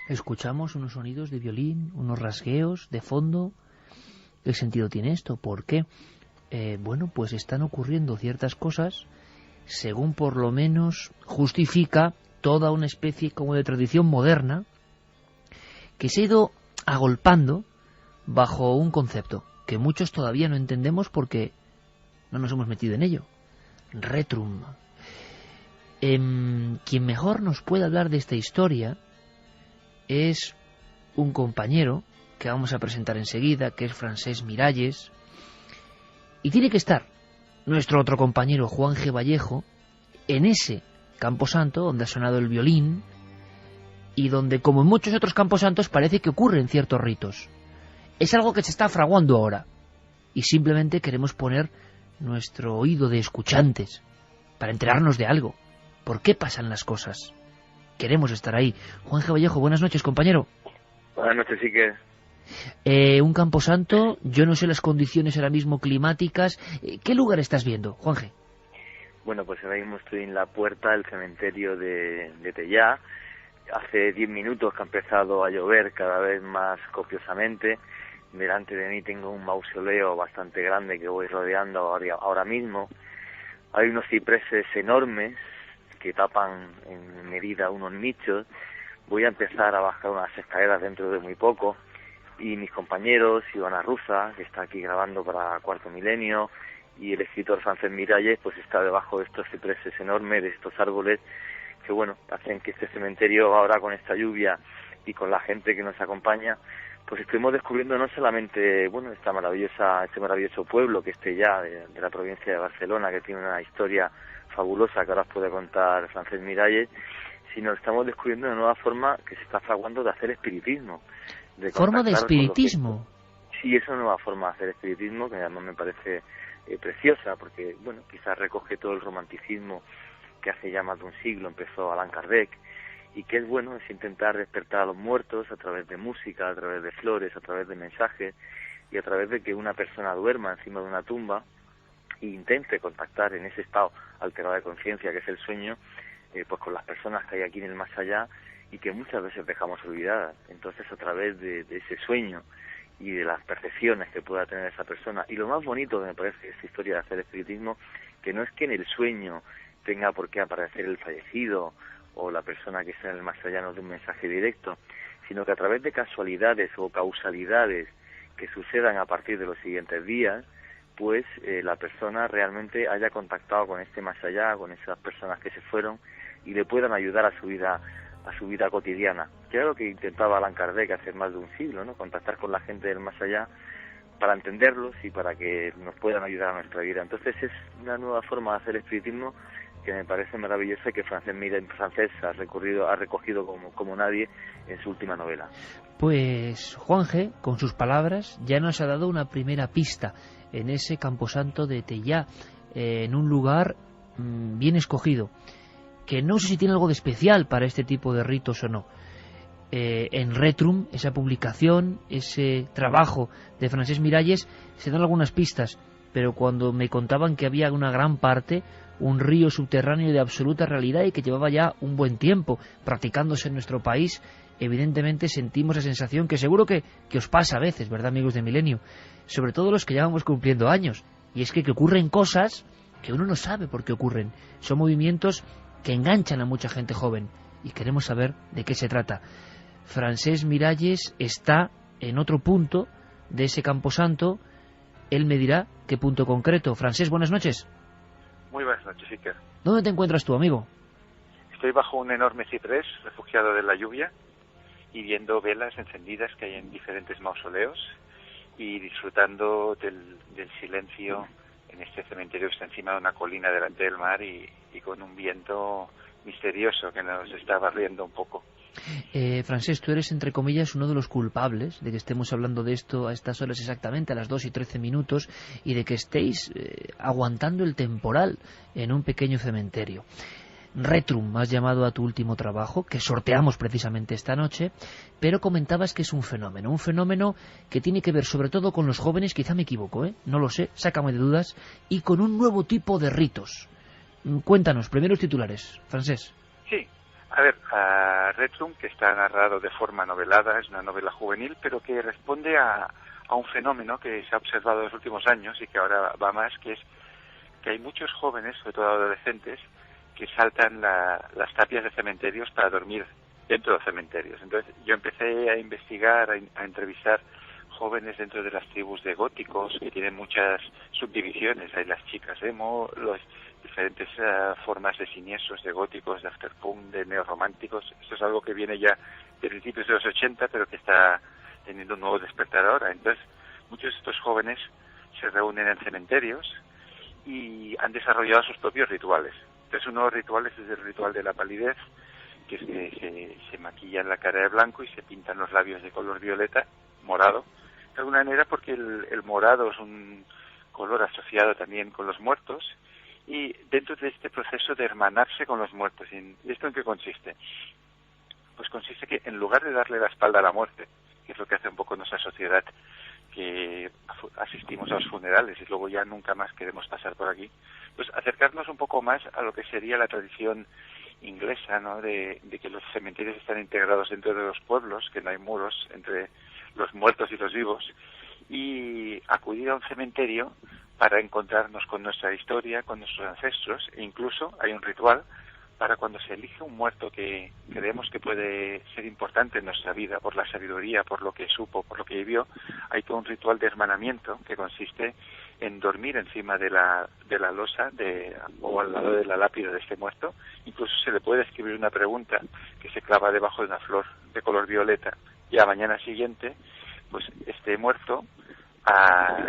Escuchamos unos sonidos de violín, unos rasgueos de fondo. ¿Qué sentido tiene esto? ¿Por qué? Bueno, pues están ocurriendo ciertas cosas, según por lo menos justifica toda una especie como de tradición moderna que se ha ido agolpando bajo un concepto que muchos todavía no entendemos porque no nos hemos metido en ello. Retrum. Quien mejor nos puede hablar de esta historia es un compañero que vamos a presentar enseguida, que es Francesc Miralles, y tiene que estar nuestro otro compañero Juan G. Vallejo en ese camposanto donde ha sonado el violín y donde, como en muchos otros camposantos, parece que ocurren ciertos ritos. Es algo que se está fraguando ahora, y simplemente queremos poner nuestro oído de escuchantes para enterarnos de algo. ¿Por qué pasan las cosas? Queremos estar ahí. Juanje Vallejo, buenas noches, compañero. Buenas noches, sí que... un camposanto, yo no sé las condiciones ahora mismo climáticas. ¿Qué lugar estás viendo, Juanje? Bueno, pues ahora mismo estoy en la puerta del cementerio de Tellá. Hace 10 minutos que ha empezado a llover cada vez más copiosamente. Delante de mí tengo un mausoleo bastante grande que voy rodeando ahora mismo. Hay unos cipreses enormes que tapan en medida unos nichos. Voy a empezar a bajar unas escaleras dentro de muy poco. Y mis compañeros, Ivana Ruza, que está aquí grabando para Cuarto Milenio, y el escritor Francés Miralles, pues está debajo de estos cipreses enormes, de estos árboles, que bueno, hacen que este cementerio ahora con esta lluvia y con la gente que nos acompaña, pues estuvimos descubriendo no solamente, bueno, este maravilloso pueblo que esté ya de la provincia de Barcelona, que tiene una historia fabulosa que ahora os puede contar Francés Miralles, sino estamos descubriendo una nueva forma que se está fraguando de hacer espiritismo. ¿Forma de espiritismo? Sí, es una nueva forma de hacer espiritismo que además me parece preciosa, porque, bueno, quizás recoge todo el romanticismo que hace ya más de un siglo empezó Allan Kardec, y que es bueno, es intentar despertar a los muertos a través de música, a través de flores, a través de mensajes, y a través de que una persona duerma encima de una tumba e intente contactar en ese estado alterado de conciencia que es el sueño, pues con las personas que hay aquí en el más allá y que muchas veces dejamos olvidadas. Entonces, a través de ese sueño y de las percepciones que pueda tener esa persona, y lo más bonito que me parece de esta historia de hacer espiritismo, que no es que en el sueño tenga por qué aparecer el fallecido o la persona que está en el más allá nos dé un mensaje directo, sino que a través de casualidades o causalidades que sucedan a partir de los siguientes días, pues la persona realmente haya contactado con este más allá, con esas personas que se fueron, y le puedan ayudar a su vida cotidiana, que era lo que intentaba Allan Kardec hace más de un siglo, ¿no? Contactar con la gente del más allá para entenderlos y para que nos puedan ayudar a nuestra vida. Entonces es una nueva forma de hacer espiritismo que me parece maravillosa y que Francés ha recogido como nadie en su última novela. Pues Juanje, con sus palabras, ya nos ha dado una primera pista en ese camposanto de Tellá, en un lugar bien escogido, que no sé si tiene algo de especial para este tipo de ritos o no. En Retrum, esa publicación, ese trabajo de Francés Miralles, se dan algunas pistas, pero cuando me contaban que había una gran parte, un río subterráneo de absoluta realidad y que llevaba ya un buen tiempo practicándose en nuestro país, evidentemente sentimos la sensación que seguro que os pasa a veces, ¿verdad, amigos de Milenio? Sobre todo los que ya vamos cumpliendo años, y es que ocurren cosas que uno no sabe por qué ocurren. Son movimientos que enganchan a mucha gente joven, y queremos saber de qué se trata. Francés Miralles está en otro punto de ese camposanto. Él me dirá qué punto concreto. Francés, buenas noches. Muy buenas noches, Iker. ¿Dónde te encuentras tú, amigo? Estoy bajo un enorme ciprés, refugiado de la lluvia, y viendo velas encendidas que hay en diferentes mausoleos, y disfrutando del silencio en este cementerio que está encima de una colina delante del mar y con un viento misterioso que nos está barriendo un poco. Francés, tú eres, entre comillas, uno de los culpables de que estemos hablando de esto a estas horas exactamente, a las 2:13, y de que estéis aguantando el temporal en un pequeño cementerio. Retrum, has llamado a tu último trabajo, que sorteamos precisamente esta noche, pero comentabas que es un fenómeno que tiene que ver sobre todo con los jóvenes, quizá me equivoco, no lo sé, sácame de dudas, y con un nuevo tipo de ritos. Cuéntanos, primeros titulares, Francés. Sí, a ver, Retrum, que está narrado de forma novelada, es una novela juvenil, pero que responde a un fenómeno que se ha observado en los últimos años y que ahora va más, que es que hay muchos jóvenes, sobre todo adolescentes, que saltan las tapias de cementerios para dormir dentro de cementerios. Entonces yo empecé a investigar, a entrevistar jóvenes dentro de las tribus de góticos, que tienen muchas subdivisiones. Hay las chicas emo, las diferentes formas de siniestros, de góticos, de afterpunk, de neorrománticos. Esto es algo que viene ya de principios de los 80, pero que está teniendo un nuevo despertar ahora. Entonces muchos de estos jóvenes se reúnen en cementerios y han desarrollado sus propios rituales. Entonces uno de los rituales es el ritual de la palidez, que es que se maquillan la cara de blanco y se pintan los labios de color violeta, morado, de alguna manera porque el morado es un color asociado también con los muertos, y dentro de este proceso de hermanarse con los muertos. ¿Y esto en qué consiste? Pues consiste que en lugar de darle la espalda a la muerte, que es lo que hace un poco nuestra sociedad, que asistimos a los funerales y luego ya nunca más queremos pasar por aquí, pues acercarnos un poco más a lo que sería la tradición inglesa, ¿no? De que los cementerios están integrados dentro de los pueblos, que no hay muros entre los muertos y los vivos, y acudir a un cementerio para encontrarnos con nuestra historia, con nuestros ancestros, e incluso hay un ritual para cuando se elige un muerto que creemos que puede ser importante en nuestra vida, por la sabiduría, por lo que supo, por lo que vivió. Hay todo un ritual de hermanamiento que consiste en dormir encima de la losa o al lado de la lápida de este muerto. Incluso se le puede escribir una pregunta que se clava debajo de una flor de color violeta, y a la mañana siguiente, pues este muerto,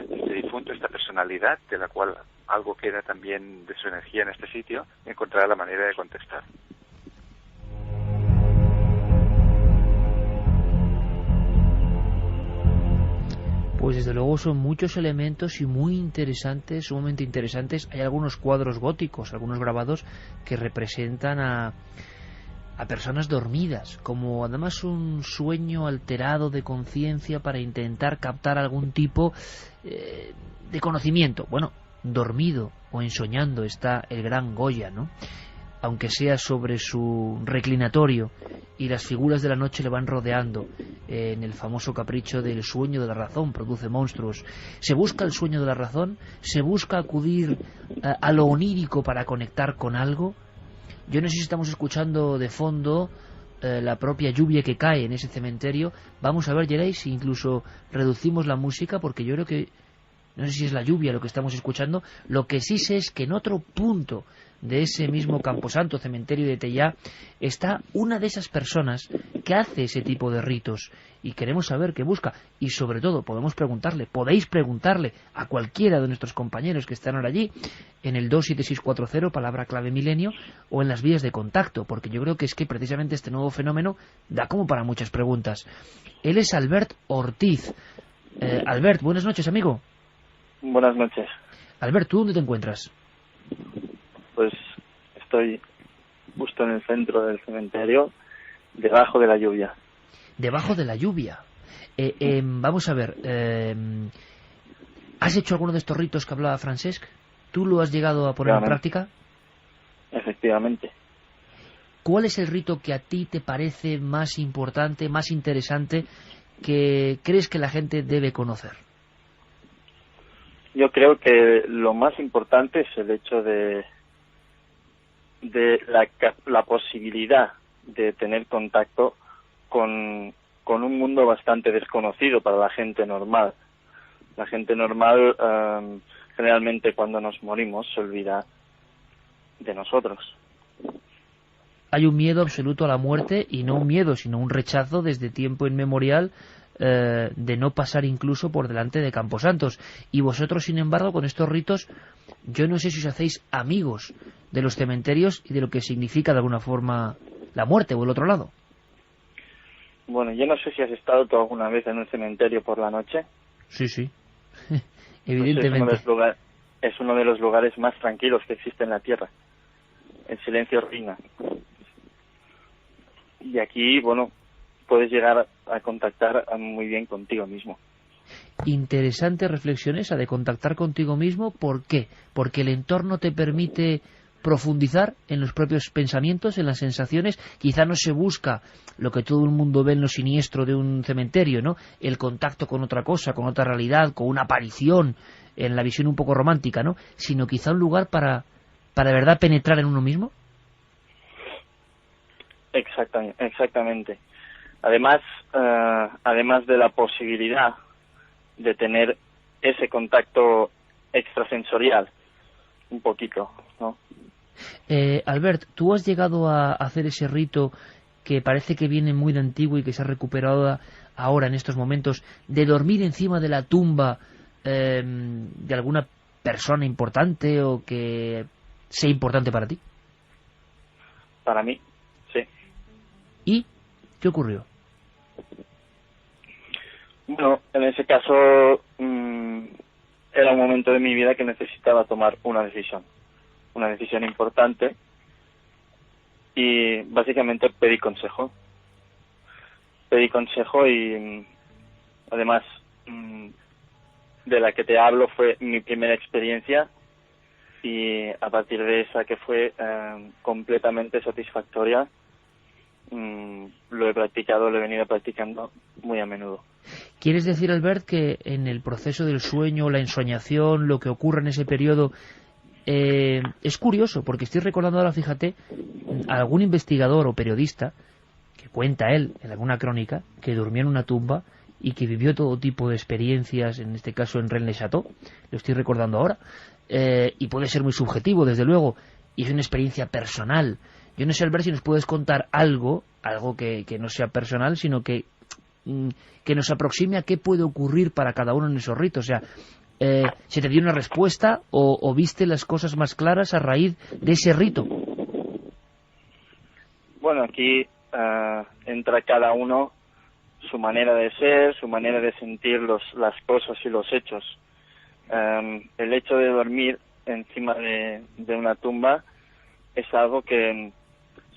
este difunto, esta personalidad, de la cual algo queda también de su energía en este sitio, encontrará la manera de contestar. Pues desde luego son muchos elementos y muy interesantes, sumamente interesantes. Hay algunos cuadros góticos, algunos grabados que representan a personas dormidas, como además un sueño alterado de conciencia para intentar captar algún tipo de conocimiento. Bueno, dormido o ensoñando está el gran Goya, ¿no? Aunque sea sobre su reclinatorio y las figuras de la noche le van rodeando en el famoso capricho del sueño de la razón, produce monstruos. Se busca el sueño de la razón, se busca acudir a lo onírico para conectar con algo. Yo no sé si estamos escuchando de fondo la propia lluvia que cae en ese cementerio. Vamos a ver, Geray, si incluso reducimos la música, porque yo creo que no sé si es la lluvia lo que estamos escuchando. Lo que sí sé es que en otro punto de ese mismo camposanto, cementerio de Tellá, está una de esas personas que hace ese tipo de ritos, y queremos saber qué busca, y sobre todo podéis preguntarle a cualquiera de nuestros compañeros que están ahora allí en el 27640, palabra clave milenio, o en las vías de contacto, porque yo creo que es que precisamente este nuevo fenómeno da como para muchas preguntas. Él es Albert Ortiz. Albert, buenas noches, amigo. Buenas noches. Albert, ¿tú dónde te encuentras? Pues estoy justo en el centro del cementerio, debajo de la lluvia. Debajo de la lluvia. Vamos a ver, ¿has hecho alguno de estos ritos que hablaba Francesc? ¿Tú lo has llegado a poner en práctica? Efectivamente. ¿Cuál es el rito que a ti te parece más importante, más interesante, que crees que la gente debe conocer? Yo creo que lo más importante es el hecho de la posibilidad de tener contacto con un mundo bastante desconocido para la gente normal. La gente normal generalmente cuando nos morimos se olvida de nosotros. Hay un miedo absoluto a la muerte, y no un miedo, sino un rechazo desde tiempo inmemorial de no pasar incluso por delante de camposantos. Y vosotros, sin embargo, con estos ritos, yo no sé si os hacéis amigos de los cementerios y de lo que significa de alguna forma la muerte o el otro lado. Bueno, yo no sé si has estado tú alguna vez en un cementerio por la noche. Sí, sí, evidentemente. Pues es uno de los lugares más tranquilos que existe en la Tierra. El silencio reina. Y aquí, bueno, puedes llegar a contactar muy bien contigo mismo. Interesante reflexión esa de contactar contigo mismo. ¿Por qué? Porque el entorno te permite profundizar en los propios pensamientos, en las sensaciones. Quizá no se busca lo que todo el mundo ve en lo siniestro de un cementerio, ¿no? El contacto con otra cosa, con otra realidad, con una aparición, en la visión un poco romántica, ¿no? Sino quizá un lugar para de verdad penetrar en uno mismo. Exactamente. Además de la posibilidad de tener ese contacto extrasensorial, un poquito, ¿no? Albert, ¿tú has llegado a hacer ese rito que parece que viene muy de antiguo y que se ha recuperado ahora en estos momentos, de dormir encima de la tumba de alguna persona importante o que sea importante para ti? Para mí, sí. ¿Y qué ocurrió? Bueno, en ese caso era un momento de mi vida que necesitaba tomar una decisión importante, y básicamente pedí consejo y además de la que te hablo fue mi primera experiencia, y a partir de esa, que fue completamente satisfactoria, lo he venido practicando muy a menudo. ¿Quieres decir, Albert, que en el proceso del sueño, la ensoñación, lo que ocurre en ese periodo, es curioso? Porque estoy recordando ahora, fíjate, a algún investigador o periodista que cuenta él en alguna crónica que durmió en una tumba y que vivió todo tipo de experiencias, en este caso en Rennes-le-Château, lo estoy recordando ahora, y puede ser muy subjetivo, desde luego, y es una experiencia personal. Yo no sé, Albert, si nos puedes contar algo que no sea personal, sino que nos aproxime a qué puede ocurrir para cada uno en esos ritos. O sea, ¿se te dio una respuesta o viste las cosas más claras a raíz de ese rito? Bueno, aquí entra cada uno su manera de ser, su manera de sentir las cosas y los hechos. El hecho de dormir encima de una tumba es algo que,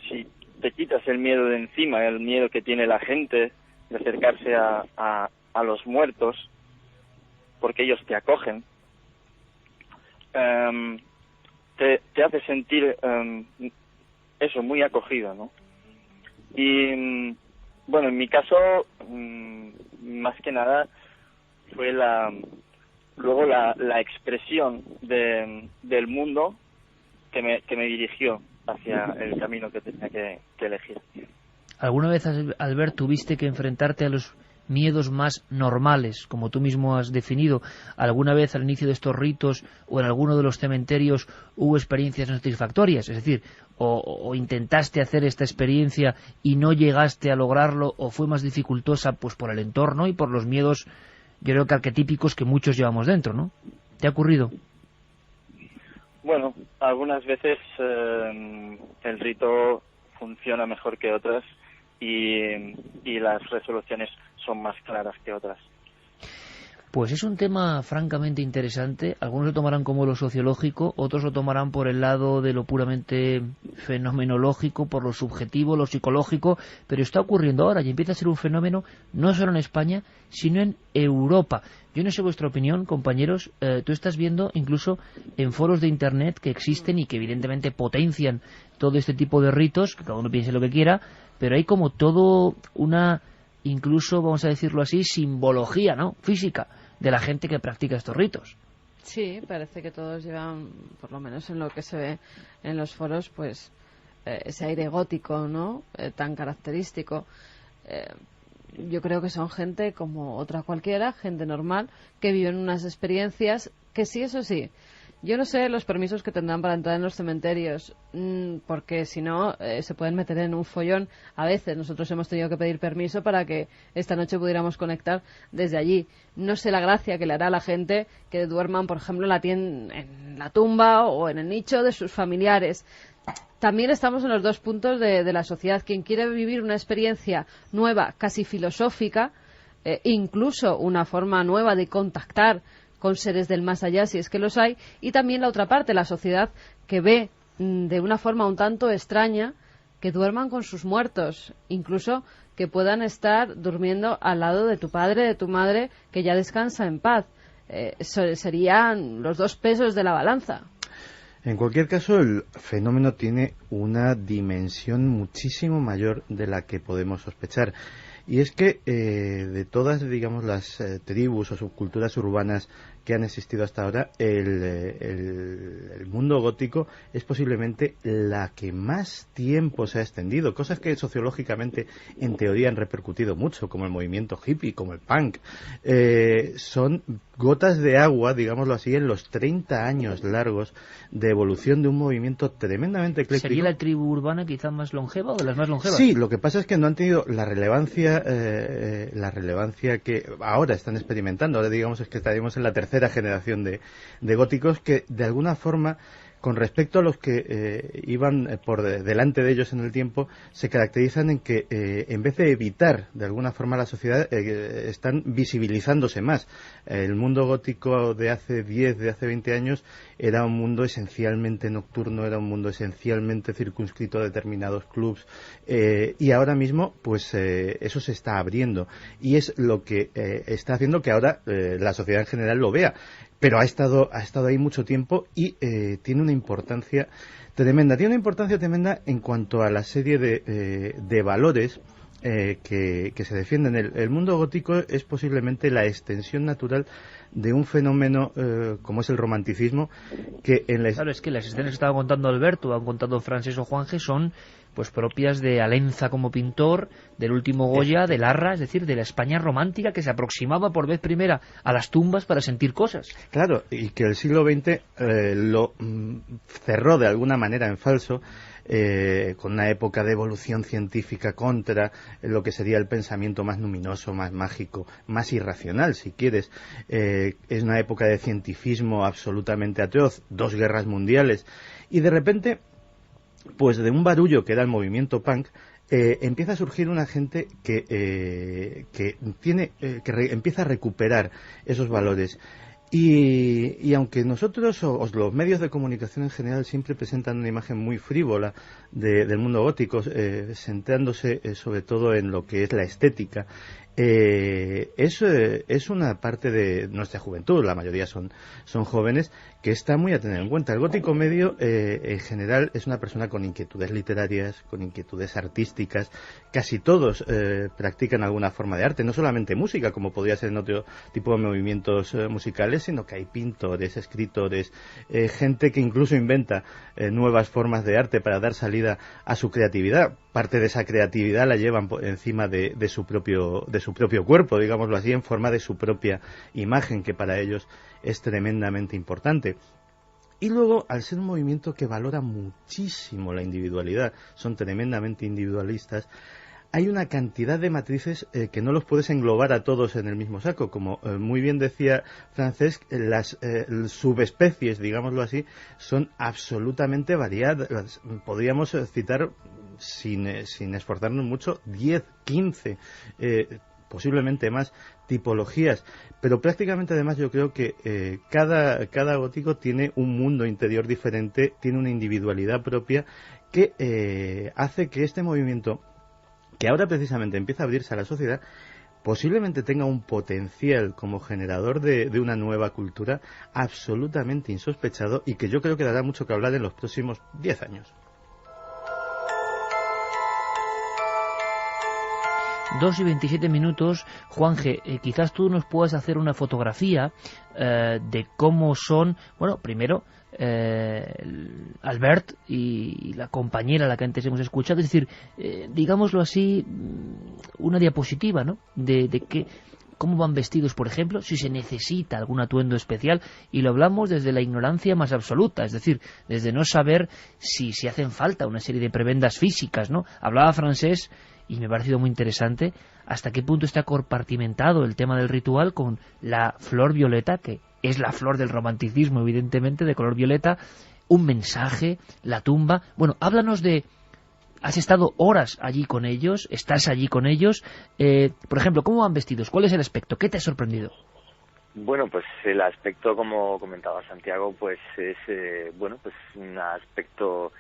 si te quitas el miedo de encima, el miedo que tiene la gente de acercarse a los muertos, porque ellos te acogen, te hace sentir eso, muy acogido, ¿no? Y bueno, en mi caso, más que nada fue luego la expresión del mundo que me dirigió hacia el camino que tenía que elegir. ¿Alguna vez, Albert, tuviste que enfrentarte a los miedos más normales, como tú mismo has definido? ¿Alguna vez al inicio de estos ritos o en alguno de los cementerios hubo experiencias no satisfactorias? Es decir, o intentaste hacer esta experiencia y no llegaste a lograrlo, o fue más dificultosa pues por el entorno y por los miedos, yo creo que arquetípicos, que muchos llevamos dentro, ¿no? ¿Te ha ocurrido? Bueno, algunas veces el rito funciona mejor que otras, y las resoluciones son más claras que otras. Pues es un tema francamente interesante. Algunos lo tomarán como lo sociológico, otros lo tomarán por el lado de lo puramente fenomenológico, por lo subjetivo, lo psicológico, pero está ocurriendo ahora y empieza a ser un fenómeno no solo en España, sino en Europa. Yo no sé vuestra opinión, compañeros. Tú estás viendo incluso en foros de internet que existen y que evidentemente potencian todo este tipo de ritos, que cada uno piense lo que quiera, pero hay como todo una, incluso, vamos a decirlo así, simbología, ¿no?, física de la gente que practica estos ritos. Sí, parece que todos llevan, por lo menos en lo que se ve en los foros, pues ese aire gótico, ¿no?, tan característico. Yo creo que son gente como otra cualquiera, gente normal, que viven unas experiencias que sí, eso sí. Yo no sé los permisos que tendrán para entrar en los cementerios, porque si no se pueden meter en un follón. A veces nosotros hemos tenido que pedir permiso para que esta noche pudiéramos conectar desde allí. No sé la gracia que le hará a la gente que duerman, por ejemplo, en la tumba o en el nicho de sus familiares. También estamos en los dos puntos de la sociedad. Quien quiere vivir una experiencia nueva, casi filosófica, incluso una forma nueva de contactar con seres del más allá, si es que los hay, y también la otra parte, la sociedad, que ve de una forma un tanto extraña que duerman con sus muertos, incluso que puedan estar durmiendo al lado de tu padre, de tu madre, que ya descansa en paz. Serían los dos pesos de la balanza. En cualquier caso, el fenómeno tiene una dimensión muchísimo mayor de la que podemos sospechar. Y es que de todas, digamos, las tribus o subculturas urbanas que han existido hasta ahora, el mundo gótico es posiblemente la que más tiempo se ha extendido. Cosas que sociológicamente, en teoría, han repercutido mucho, como el movimiento hippie, como el punk. Son gotas de agua, digámoslo así, en los 30 años largos de evolución de un movimiento tremendamente ecléctico. ¿Sería la tribu urbana quizá más longeva o de las más longevas? Sí, lo que pasa es que no han tenido la relevancia que ahora están experimentando. Ahora, digamos, es que estaríamos en la tercera generación de góticos que, de alguna forma, con respecto a los que iban por delante de ellos en el tiempo, se caracterizan en que en vez de evitar de alguna forma la sociedad, están visibilizándose más. El mundo gótico de hace 10, de hace 20 años era un mundo esencialmente nocturno, era un mundo esencialmente circunscrito a determinados clubs, y ahora mismo pues eso se está abriendo, y es lo que está haciendo que ahora la sociedad en general lo vea. Pero ha estado ahí mucho tiempo y tiene una importancia tremenda. Tiene una importancia tremenda en cuanto a la serie de valores que se defienden. El mundo gótico es posiblemente la extensión natural de un fenómeno como es el romanticismo, que en Claro, es que las escenas que estaba contando Alberto, han contado Francés o Juanje, son pues propias de Alenza como pintor, del último Goya, de Larra, es decir, de la España romántica que se aproximaba por vez primera a las tumbas para sentir cosas. Claro, y que el siglo XX lo cerró de alguna manera en falso, con una época de evolución científica contra lo que sería el pensamiento más luminoso, más mágico, más irracional, si quieres. Es una época de cientifismo absolutamente atroz, 2 guerras mundiales, y de repente, pues de un barullo que era el movimiento punk, empieza a surgir una gente que empieza a recuperar esos valores. Y aunque nosotros, los medios de comunicación en general, siempre presentan una imagen muy frívola del mundo gótico, centrándose sobre todo en lo que es la estética, es una parte de nuestra juventud, la mayoría son jóvenes, que está muy a tener en cuenta. El gótico medio en general es una persona con inquietudes literarias, con inquietudes artísticas. Casi todos practican alguna forma de arte, no solamente música, como podría ser en otro tipo de movimientos musicales, sino que hay pintores, escritores, gente que incluso inventa nuevas formas de arte para dar salida a su creatividad. Parte de esa creatividad la llevan por encima de su propio cuerpo, digámoslo así, en forma de su propia imagen, que para ellos es tremendamente importante. Y luego, al ser un movimiento que valora muchísimo la individualidad, son tremendamente individualistas, hay una cantidad de matrices que no los puedes englobar a todos en el mismo saco. Como muy bien decía Francesc, las subespecies, digámoslo así, son absolutamente variadas. Podríamos citar, sin esforzarnos mucho, 10, 15, posiblemente más tipologías, pero prácticamente además yo creo que cada gótico tiene un mundo interior diferente, tiene una individualidad propia que hace que este movimiento, que ahora precisamente empieza a abrirse a la sociedad, posiblemente tenga un potencial como generador de una nueva cultura absolutamente insospechado, y que yo creo que dará mucho que hablar en los próximos 10 años. 2:27. Juanje, quizás tú nos puedas hacer una fotografía de cómo son, bueno, primero Albert y la compañera a la que antes hemos escuchado, es decir, digámoslo así, una diapositiva, ¿no?, de que cómo van vestidos, por ejemplo, si se necesita algún atuendo especial, y lo hablamos desde la ignorancia más absoluta, es decir, desde no saber si hacen falta una serie de prebendas físicas, ¿no? Hablaba Francés, y me ha parecido muy interesante, hasta qué punto está compartimentado el tema del ritual con la flor violeta, que es la flor del romanticismo, evidentemente, de color violeta, un mensaje, la tumba. Bueno, háblanos de... Has estado horas allí con ellos, estás allí con ellos, por ejemplo, ¿cómo van vestidos? ¿Cuál es el aspecto? ¿Qué te ha sorprendido? Bueno, pues el aspecto, como comentaba Santiago, pues es pues un aspecto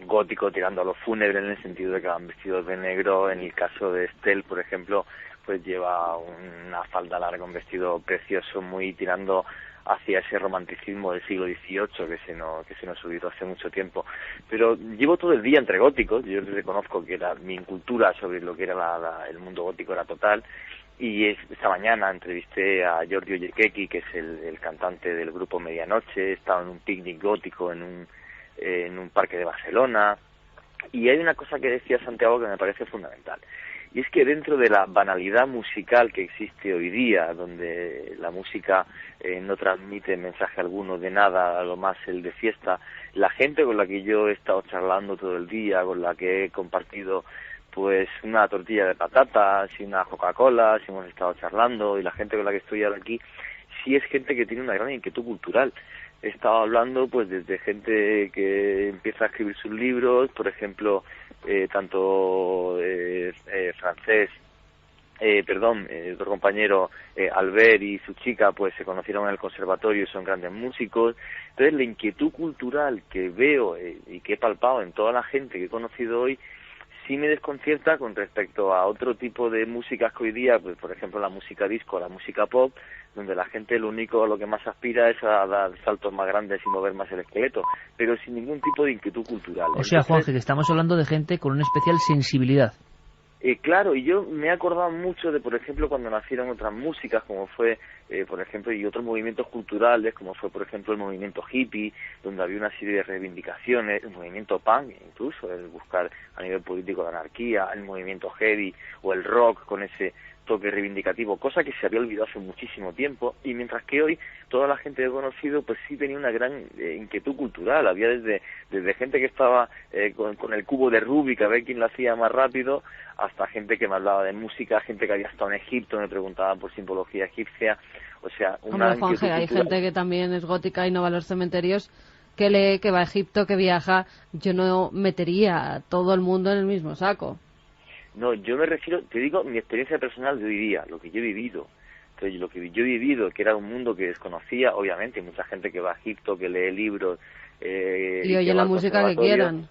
gótico tirando a lo fúnebre, en el sentido de que van vestidos de negro. En el caso de Estelle, por ejemplo, pues lleva una falda larga, un vestido precioso, muy tirando hacia ese romanticismo del siglo XVIII que se nos olvidó hace mucho tiempo. Pero llevo todo el día entre góticos. Yo reconozco que mi incultura sobre lo que era el mundo gótico era total, y esta mañana entrevisté a Giorgio Yekeki, que es el cantante del grupo Medianoche. Estaba en un picnic gótico en un parque de Barcelona, y hay una cosa que decía Santiago que me parece fundamental, y es que dentro de la banalidad musical que existe hoy día, donde la música no transmite mensaje alguno de nada, a lo más el de fiesta, la gente con la que yo he estado charlando todo el día, con la que he compartido pues una tortilla de patatas y una Coca-Cola, si hemos estado charlando, y la gente con la que estoy ahora aquí, sí es gente que tiene una gran inquietud cultural. he estado hablando pues desde gente que empieza a escribir sus libros, por ejemplo, tanto francés, otro compañero, Albert y su chica, pues se conocieron en el conservatorio y son grandes músicos. Entonces la inquietud cultural que veo y que he palpado en toda la gente que he conocido hoy, sí me desconcierta con respecto a otro tipo de músicas que hoy día, pues por ejemplo la música disco, la música pop, donde la gente lo que más aspira es a dar saltos más grandes y mover más el esqueleto, pero sin ningún tipo de inquietud cultural. O sea, Juanje, que estamos hablando de gente con una especial sensibilidad. Claro, y yo me he acordado mucho de, por ejemplo, cuando nacieron otras músicas, como fue, por ejemplo, y otros movimientos culturales, como fue, por ejemplo, el movimiento hippie, donde había una serie de reivindicaciones, el movimiento punk, incluso, el buscar a nivel político la anarquía, el movimiento heavy o el rock con ese toque reivindicativo, cosa que se había olvidado hace muchísimo tiempo, y mientras que hoy toda la gente que he conocido pues sí tenía una gran inquietud cultural. Había desde gente que estaba con el cubo de Rubik a ver quién lo hacía más rápido, hasta gente que me hablaba de música, gente que había estado en Egipto, me preguntaban por simbología egipcia, o sea, una Hombre, Juanje, hay gente que también es gótica y no va a los cementerios, que lee, que va a Egipto, que viaja. Yo no metería a todo el mundo en el mismo saco. No, yo me refiero, te digo, mi experiencia personal de hoy día, lo que yo he vivido. Entonces, lo que yo he vivido, que era un mundo que desconocía, obviamente, hay mucha gente que va a Egipto, que lee libros. Y oye la música que quieran.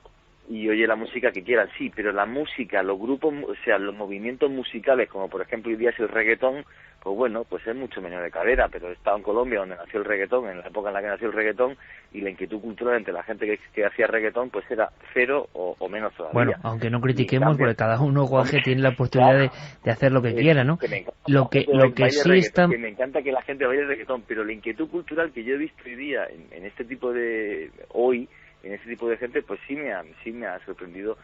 Y oye la música que quieran, sí, pero la música, los grupos, o sea, los movimientos musicales, como por ejemplo hoy día es el reggaetón, pues bueno, pues es mucho menos de cadera, pero he estado en Colombia, donde nació el reggaetón, en la época en la que nació el reggaetón, y la inquietud cultural entre la gente que hacía reggaetón, pues era cero o menos todavía. Bueno, aunque no critiquemos, porque cada uno, Juanje, tiene la oportunidad de hacer lo que quiera, ¿no? Lo que sí está... Que me encanta que la gente baile reggaetón, pero la inquietud cultural que yo he visto hoy día en este tipo de... en ese tipo de gente, pues sí me ha sorprendido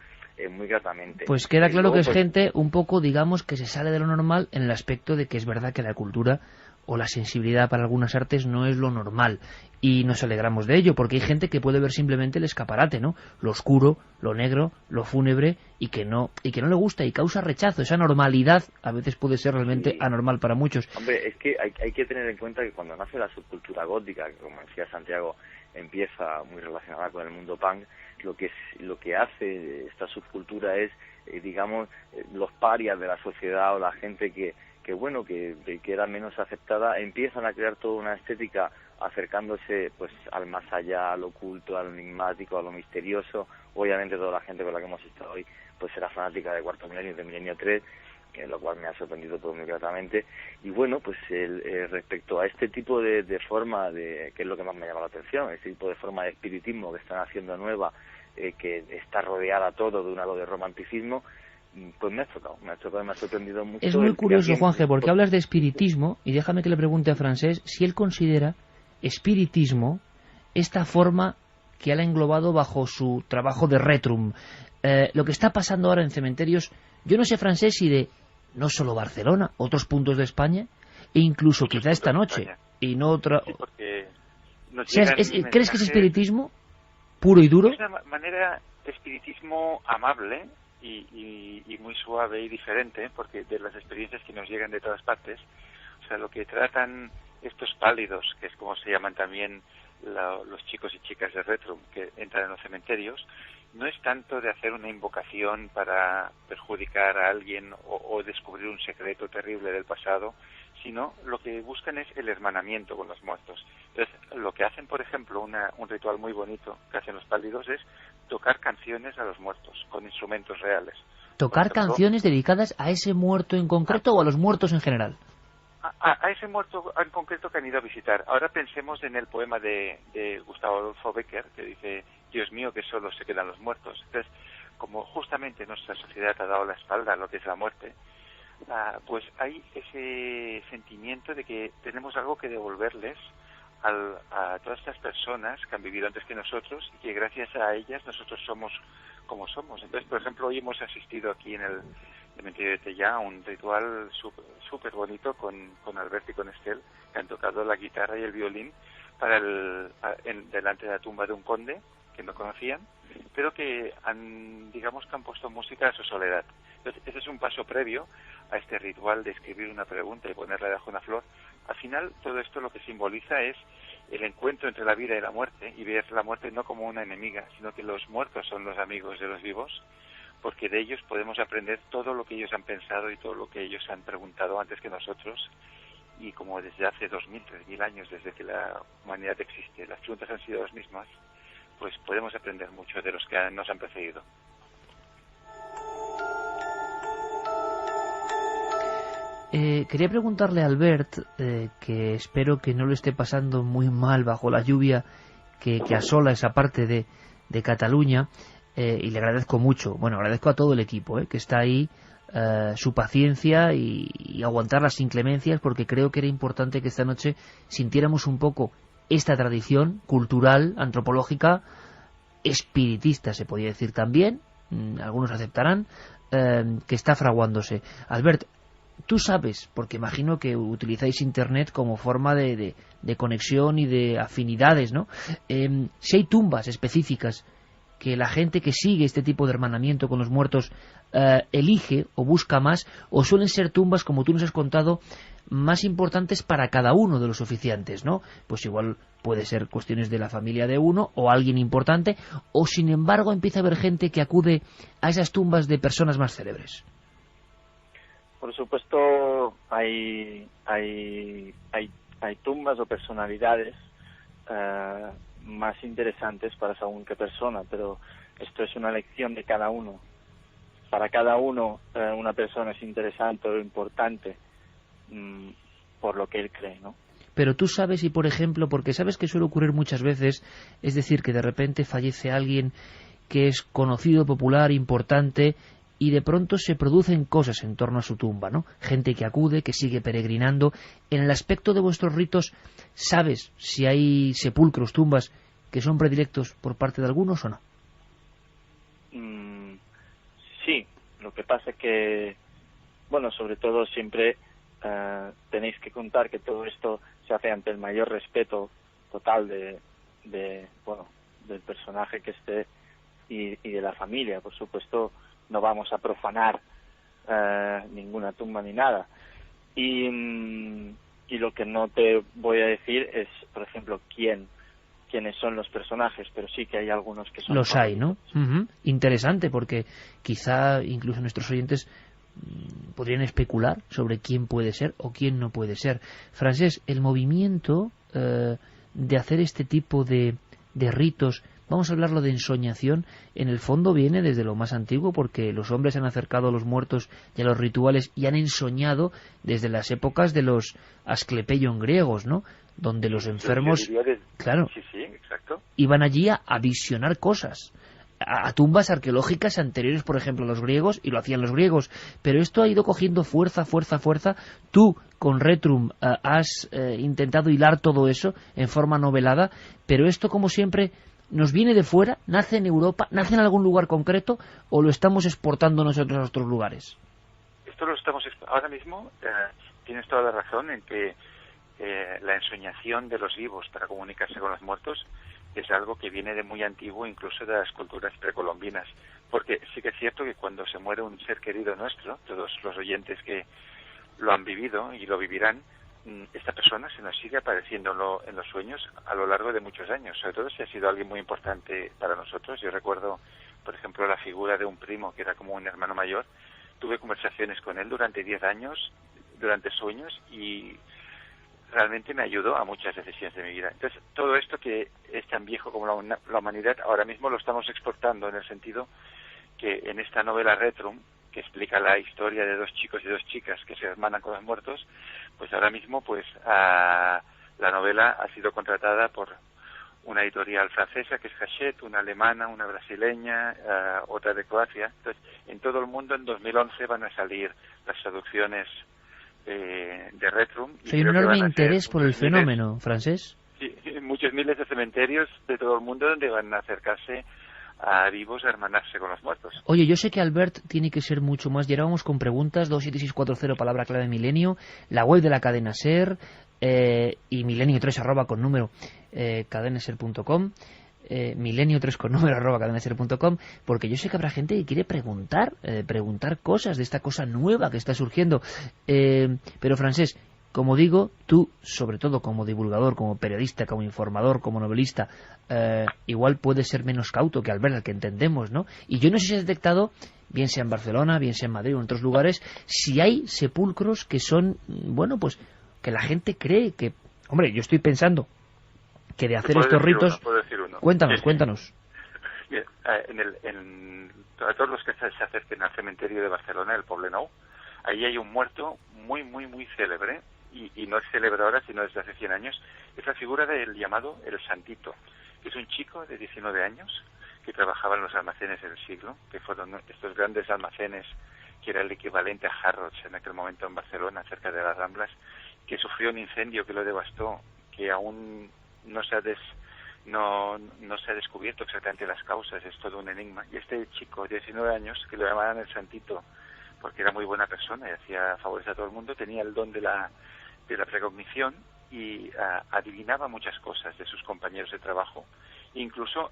muy gratamente. Pues queda claro que es gente un poco, digamos, que se sale de lo normal en el aspecto de que es verdad que la cultura o la sensibilidad para algunas artes no es lo normal, y nos alegramos de ello, porque hay gente que puede ver simplemente el escaparate, ¿no? Lo oscuro, lo negro, lo fúnebre, y que no le gusta y causa rechazo. Esa normalidad a veces puede ser realmente anormal para muchos. Hombre, es que hay que tener en cuenta que cuando nace la subcultura gótica, que como decía Santiago, empieza muy relacionada con el mundo punk, lo que hace esta subcultura es, digamos, los parias de la sociedad o la gente que era menos aceptada, empiezan a crear toda una estética acercándose pues al más allá, al oculto, al enigmático, a lo misterioso. Obviamente toda la gente con la que hemos estado hoy pues era fanática de Cuarto Milenio y de Milenio 3, lo cual me ha sorprendido pues muy gratamente. Y bueno, pues respecto a este tipo de forma, que es lo que más me llama la atención, este tipo de forma de espiritismo que están haciendo nueva, que está rodeada todo de un halo de romanticismo, pues me ha chocado, me ha sorprendido mucho. Es muy curioso, Juanje, porque hablas de espiritismo, y déjame que le pregunte a Francés si él considera espiritismo esta forma que él ha englobado bajo su trabajo de Retrum. Lo que está pasando ahora en cementerios, yo no sé, Francés, si de no solo Barcelona, otros puntos de España, e incluso quizá esta noche, y no otra... Sí, porque ¿crees que es espiritismo puro y duro? Es una manera de espiritismo amable y muy suave y diferente, porque de las experiencias que nos llegan de todas partes, o sea, lo que tratan estos pálidos, que es como se llaman también los chicos y chicas de Retrum que entran en los cementerios, no es tanto de hacer una invocación para perjudicar a alguien o descubrir un secreto terrible del pasado, sino lo que buscan es el hermanamiento con los muertos. Entonces, lo que hacen, por ejemplo, un ritual muy bonito que hacen los pálidos es tocar canciones a los muertos con instrumentos reales. ¿Tocar canciones dedicadas a ese muerto en concreto o a los muertos en general? A ese muerto en concreto que han ido a visitar. Ahora pensemos en el poema de Gustavo Adolfo Bécquer, que dice: Dios mío, que solo se quedan los muertos. Entonces, como justamente nuestra sociedad ha dado la espalda a lo que es la muerte, pues hay ese sentimiento de que tenemos algo que devolverles a todas estas personas que han vivido antes que nosotros y que gracias a ellas nosotros somos como somos. Entonces, por ejemplo, hoy hemos asistido aquí en el cementerio de Tellà a un ritual súper bonito con Alberto y con Estel, que han tocado la guitarra y el violín delante de la tumba de un conde que no conocían, pero que han puesto música a su soledad. Entonces, ese es un paso previo a este ritual de escribir una pregunta y ponerla debajo de una flor. Al final, todo esto lo que simboliza es el encuentro entre la vida y la muerte, y ver la muerte no como una enemiga, sino que los muertos son los amigos de los vivos, porque de ellos podemos aprender todo lo que ellos han pensado y todo lo que ellos han preguntado antes que nosotros, y como desde hace 2000, 3000 años, desde que la humanidad existe, las preguntas han sido las mismas, pues podemos aprender mucho de los que nos han precedido. Quería preguntarle a Albert, que espero que no lo esté pasando muy mal bajo la lluvia que asola esa parte de Cataluña, y le agradezco mucho, agradezco a todo el equipo que está ahí, su paciencia y aguantar las inclemencias, porque creo que era importante que esta noche sintiéramos un poco esta tradición cultural, antropológica, espiritista se podría decir también, algunos aceptarán, que está fraguándose. Albert, tú sabes, porque imagino que utilizáis Internet como forma de conexión y de afinidades, ¿no? Si hay tumbas específicas que la gente que sigue este tipo de hermanamiento con los muertos elige o busca más, o suelen ser tumbas, como tú nos has contado, más importantes para cada uno de los oficiantes, ¿no? Pues igual puede ser cuestiones de la familia de uno o alguien importante, o sin embargo empieza a haber gente que acude a esas tumbas de personas más célebres. Por supuesto, hay tumbas o personalidades más interesantes para según qué persona, pero esto es una elección de cada uno. Para cada uno una persona es interesante o importante por lo que él cree, ¿no? Pero tú sabes, y por ejemplo, porque sabes que suele ocurrir muchas veces, es decir, que de repente fallece alguien que es conocido, popular, importante, y de pronto se producen cosas en torno a su tumba, ¿no? Gente que acude, que sigue peregrinando. En el aspecto de vuestros ritos, ¿sabes si hay sepulcros, tumbas, que son predilectos por parte de algunos o no? Sí, lo que pasa es que, sobre todo siempre tenéis que contar que todo esto se hace ante el mayor respeto total del personaje que esté y de la familia. Por supuesto, no vamos a profanar ninguna tumba ni nada. Y lo que no te voy a decir es, por ejemplo, quiénes son los personajes, pero sí que hay algunos que son... Los hay, ¿no? Interesante, porque quizá incluso nuestros oyentes podrían especular sobre quién puede ser o quién no puede ser. Francés, el movimiento de hacer este tipo de ritos, vamos a hablarlo de ensoñación, en el fondo viene desde lo más antiguo, porque los hombres han acercado a los muertos y a los rituales y han ensoñado desde las épocas de los Asclepeion griegos, ¿no? Donde los enfermos, claro, sí, exacto, iban allí a visionar cosas, a tumbas arqueológicas anteriores, por ejemplo, a los griegos, y lo hacían los griegos. Pero esto ha ido cogiendo fuerza. Tú, con Retrum, has intentado hilar todo eso en forma novelada, pero esto, como siempre, ¿nos viene de fuera? ¿Nace en Europa? ¿Nace en algún lugar concreto? ¿O lo estamos exportando nosotros a otros lugares? Esto lo estamos... Ahora mismo tienes toda la razón en que la ensoñación de los vivos para comunicarse con los muertos es algo que viene de muy antiguo, incluso de las culturas precolombinas. Porque sí que es cierto que cuando se muere un ser querido nuestro, todos los oyentes que lo han vivido y lo vivirán, esta persona se nos sigue apareciendo en los sueños a lo largo de muchos años, sobre todo si ha sido alguien muy importante para nosotros. Yo recuerdo, por ejemplo, la figura de un primo que era como un hermano mayor. Tuve conversaciones con él durante 10 años, durante sueños, y realmente me ayudó a muchas decisiones de mi vida. Entonces, todo esto que es tan viejo como la humanidad, ahora mismo lo estamos exportando, en el sentido que en esta novela Retrum, que explica la historia de 2 chicos y 2 chicas que se hermanan con los muertos, pues ahora mismo la novela ha sido contratada por una editorial francesa, que es Hachette, una alemana, una brasileña, otra de Croacia. Entonces, en todo el mundo en 2011 van a salir las traducciones de Retrum. Hay un enorme interés por el fenómeno, Francés. Sí, muchos miles de cementerios de todo el mundo donde van a acercarse a vivos a hermanarse con los muertos. Oye, yo sé que Albert tiene que ser mucho más. Ya vamos con preguntas, 27640, palabra clave Milenio, la web de la cadena SER, y milenio3 con número cadenaser.com, milenio3 con número cadenaser.com, porque yo sé que habrá gente que quiere preguntar cosas de esta cosa nueva que está surgiendo. Pero Francés, como digo, tú, sobre todo como divulgador, como periodista, como informador, como novelista, igual puedes ser menos cauto que Albert, al que entendemos, ¿no? Y yo no sé si has detectado, bien sea en Barcelona, bien sea en Madrid o en otros lugares, si hay sepulcros que son, bueno, pues que la gente cree que... Hombre, yo estoy pensando que de hacer estos ritos... Puedo decir uno. Cuéntanos, Sí. cuéntanos. Bien, a todos los que se acerquen al cementerio de Barcelona, el Poblenou, ahí hay un muerto muy, muy, muy célebre, y no es célebre ahora, sino desde hace 100 años, es la figura del llamado El Santito, que es un chico de 19 años que trabajaba en los almacenes del siglo, que fueron estos grandes almacenes que era el equivalente a Harrods en aquel momento en Barcelona, cerca de las Ramblas, que sufrió un incendio que lo devastó, que aún no se ha descubierto exactamente las causas, es todo un enigma. Y este chico de 19 años, que lo llamaban El Santito, porque era muy buena persona y hacía favores a todo el mundo, tenía el don de la precognición y adivinaba muchas cosas de sus compañeros de trabajo. Incluso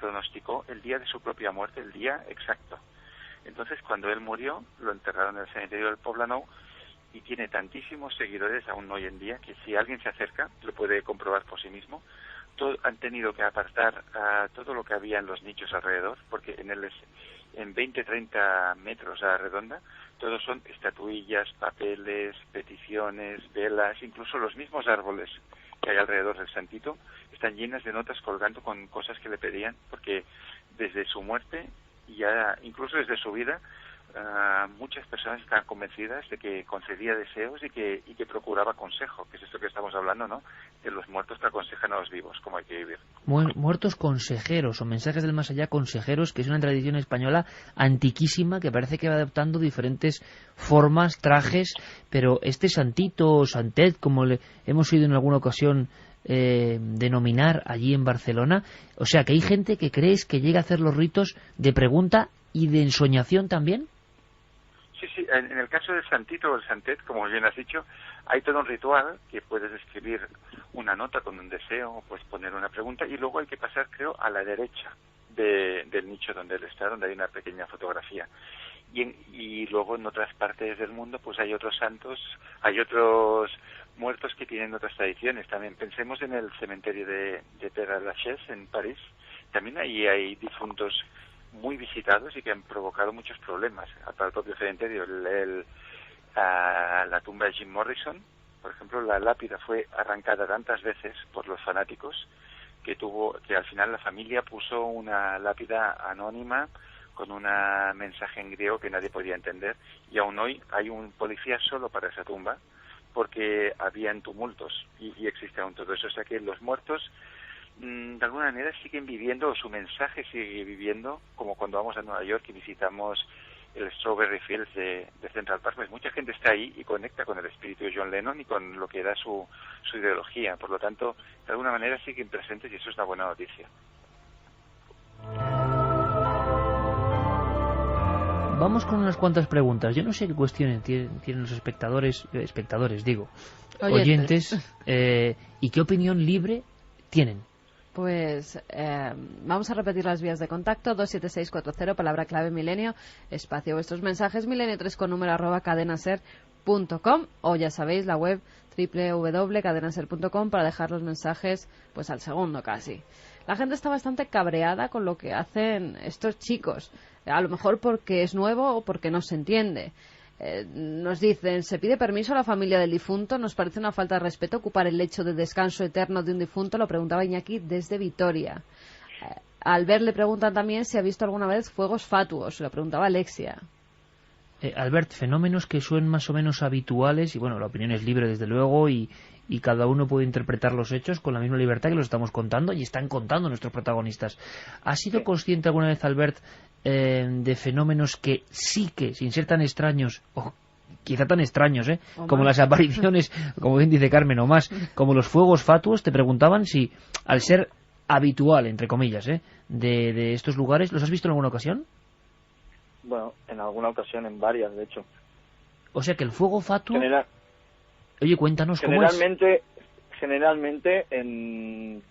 pronosticó el día de su propia muerte, el día exacto. Entonces, cuando él murió, lo enterraron en el cementerio del Poblenou, y tiene tantísimos seguidores aún hoy en día que si alguien se acerca lo puede comprobar por sí mismo. Han tenido que apartar todo lo que había en los nichos alrededor, porque en 20-30 metros a la redonda todos son estatuillas, papeles, peticiones, velas, incluso los mismos árboles que hay alrededor del Santito están llenas de notas colgando con cosas que le pedían, porque desde su muerte, ya incluso desde su vida, muchas personas están convencidas de que concedía deseos y que procuraba consejo, que es esto que estamos hablando, ¿no? Que los muertos te aconsejan a los vivos cómo hay que vivir. Muertos consejeros, o mensajes del más allá consejeros, que es una tradición española antiquísima que parece que va adoptando diferentes formas, trajes, pero este Santito o Santet, como le hemos oído en alguna ocasión denominar allí en Barcelona, o sea que hay gente que crees que llega a hacer los ritos de pregunta y de ensoñación también. Sí, en el caso del Santito o el Santet, como bien has dicho, hay todo un ritual que puedes escribir una nota con un deseo, pues poner una pregunta, y luego hay que pasar, creo, a la derecha del nicho donde él está, donde hay una pequeña fotografía. Y luego en otras partes del mundo pues hay otros santos, hay otros muertos que tienen otras tradiciones. También pensemos en el cementerio de Père-Lachaise en París. También ahí hay difuntos muy visitados y que han provocado muchos problemas para el propio cementerio. La tumba de Jim Morrison, por ejemplo, la lápida fue arrancada tantas veces por los fanáticos que al final la familia puso una lápida anónima con un mensaje en griego que nadie podía entender, y aún hoy hay un policía solo para esa tumba porque habían tumultos y existe aún todo eso. O sea que los muertos de alguna manera siguen viviendo, o su mensaje sigue viviendo, como cuando vamos a Nueva York y visitamos el Strawberry Fields de Central Park. Pues mucha gente está ahí y conecta con el espíritu de John Lennon y con lo que era su ideología. Por lo tanto, de alguna manera siguen presentes, y eso es una buena noticia. Vamos con unas cuantas preguntas. Yo no sé qué cuestiones tienen los oyentes, y qué opinión libre tienen. Pues vamos a repetir las vías de contacto: 27640, palabra clave milenio, espacio vuestros mensajes, milenio3 con número @cadenaser.com, o ya sabéis, la web www.cadenaser.com para dejar los mensajes pues al segundo casi. La gente está bastante cabreada con lo que hacen estos chicos, a lo mejor porque es nuevo o porque no se entiende. Nos dicen, se pide permiso a la familia del difunto, nos parece una falta de respeto ocupar el lecho de descanso eterno de un difunto. Lo preguntaba Iñaki desde Vitoria. A Albert le preguntan también si ha visto alguna vez fuegos fatuos, lo preguntaba Alexia. Albert, fenómenos que son más o menos habituales, y bueno, la opinión es libre desde luego, y cada uno puede interpretar los hechos con la misma libertad que los estamos contando y están contando nuestros protagonistas. ¿Has sido consciente alguna vez, Albert, de fenómenos que sí que, sin ser tan extraños, o quizá tan extraños, como las apariciones, como bien dice Carmen, o más, como los fuegos fatuos, te preguntaban si, al ser habitual, entre comillas, de estos lugares, ¿los has visto en alguna ocasión? Bueno, en alguna ocasión, en varias, de hecho. O sea que el fuego fatuo... Oye, cuéntanos cómo es. Generalmente en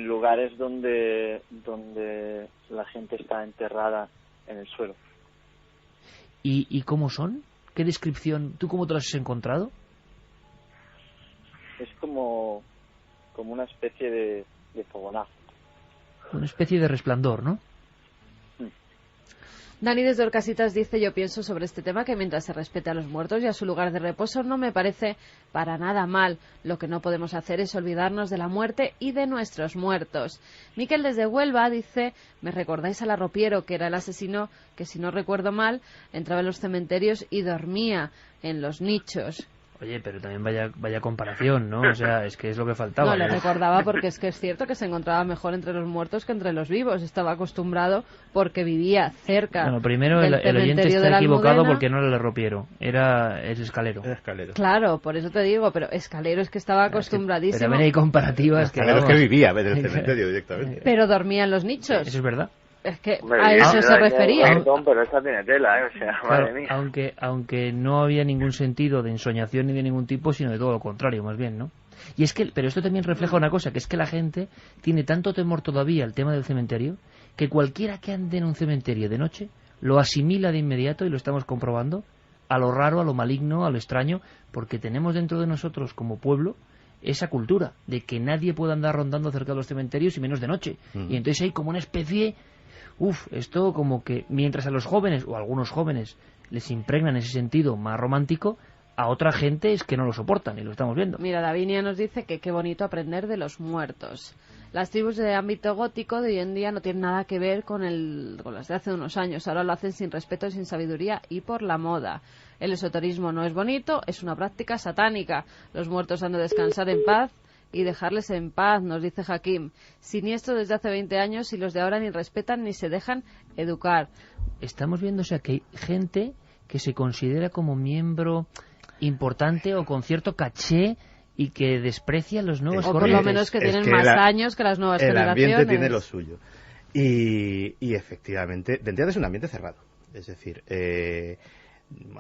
lugares donde la gente está enterrada en el suelo. ¿Y cómo son? ¿Qué descripción? ¿Tú cómo te las has encontrado? es como una especie de fogonazo. Una especie de resplandor, ¿no? Dani desde Orcasitas dice: yo pienso sobre este tema que mientras se respete a los muertos y a su lugar de reposo no me parece para nada mal. Lo que no podemos hacer es olvidarnos de la muerte y de nuestros muertos. Miquel desde Huelva dice: me recordáis al arropiero, que era el asesino que, si no recuerdo mal, entraba en los cementerios y dormía en los nichos. Oye, pero también vaya comparación, ¿no? O sea, es que es lo que faltaba. No, le recordaba porque es que es cierto que se encontraba mejor entre los muertos que entre los vivos. Estaba acostumbrado porque vivía cerca. Bueno, primero el oyente está equivocado porque no era el arropiero, era el escalero. Claro, por eso te digo, pero escalero es que estaba acostumbradísimo. Pero también hay comparativas que... Escalero es que vivía en el cementerio directamente. Pero dormía en los nichos. Eso es verdad. Es que a eso se refería. Pero esa tiene tela, o sea, claro, madre mía. aunque no había ningún sentido de ensoñación ni de ningún tipo, sino de todo lo contrario, más bien, ¿no? Y es que, pero esto también refleja una cosa, que es que la gente tiene tanto temor todavía al tema del cementerio, que cualquiera que ande en un cementerio de noche lo asimila de inmediato, y lo estamos comprobando, a lo raro, a lo maligno, a lo extraño, porque tenemos dentro de nosotros como pueblo esa cultura de que nadie puede andar rondando cerca de los cementerios y menos de noche. Y entonces hay como una especie... esto como que mientras a los jóvenes, o a algunos jóvenes, les impregnan ese sentido más romántico, a otra gente es que no lo soportan, y lo estamos viendo. Mira, Davinia nos dice que qué bonito aprender de los muertos. Las tribus de ámbito gótico de hoy en día no tienen nada que ver con las de hace unos años. Ahora lo hacen sin respeto y sin sabiduría y por la moda. El esoterismo no es bonito, es una práctica satánica. Los muertos han de descansar en paz y dejarles en paz, nos dice Hakim. Siniestro desde hace 20 años, y los de ahora ni respetan ni se dejan educar. Estamos viendo, o sea, que hay gente que se considera como miembro importante o con cierto caché y que desprecia a los nuevos o por lo menos que tienen más años que las nuevas generaciones. El ambiente tiene lo suyo. Y efectivamente, de entrada es un ambiente cerrado. Es decir,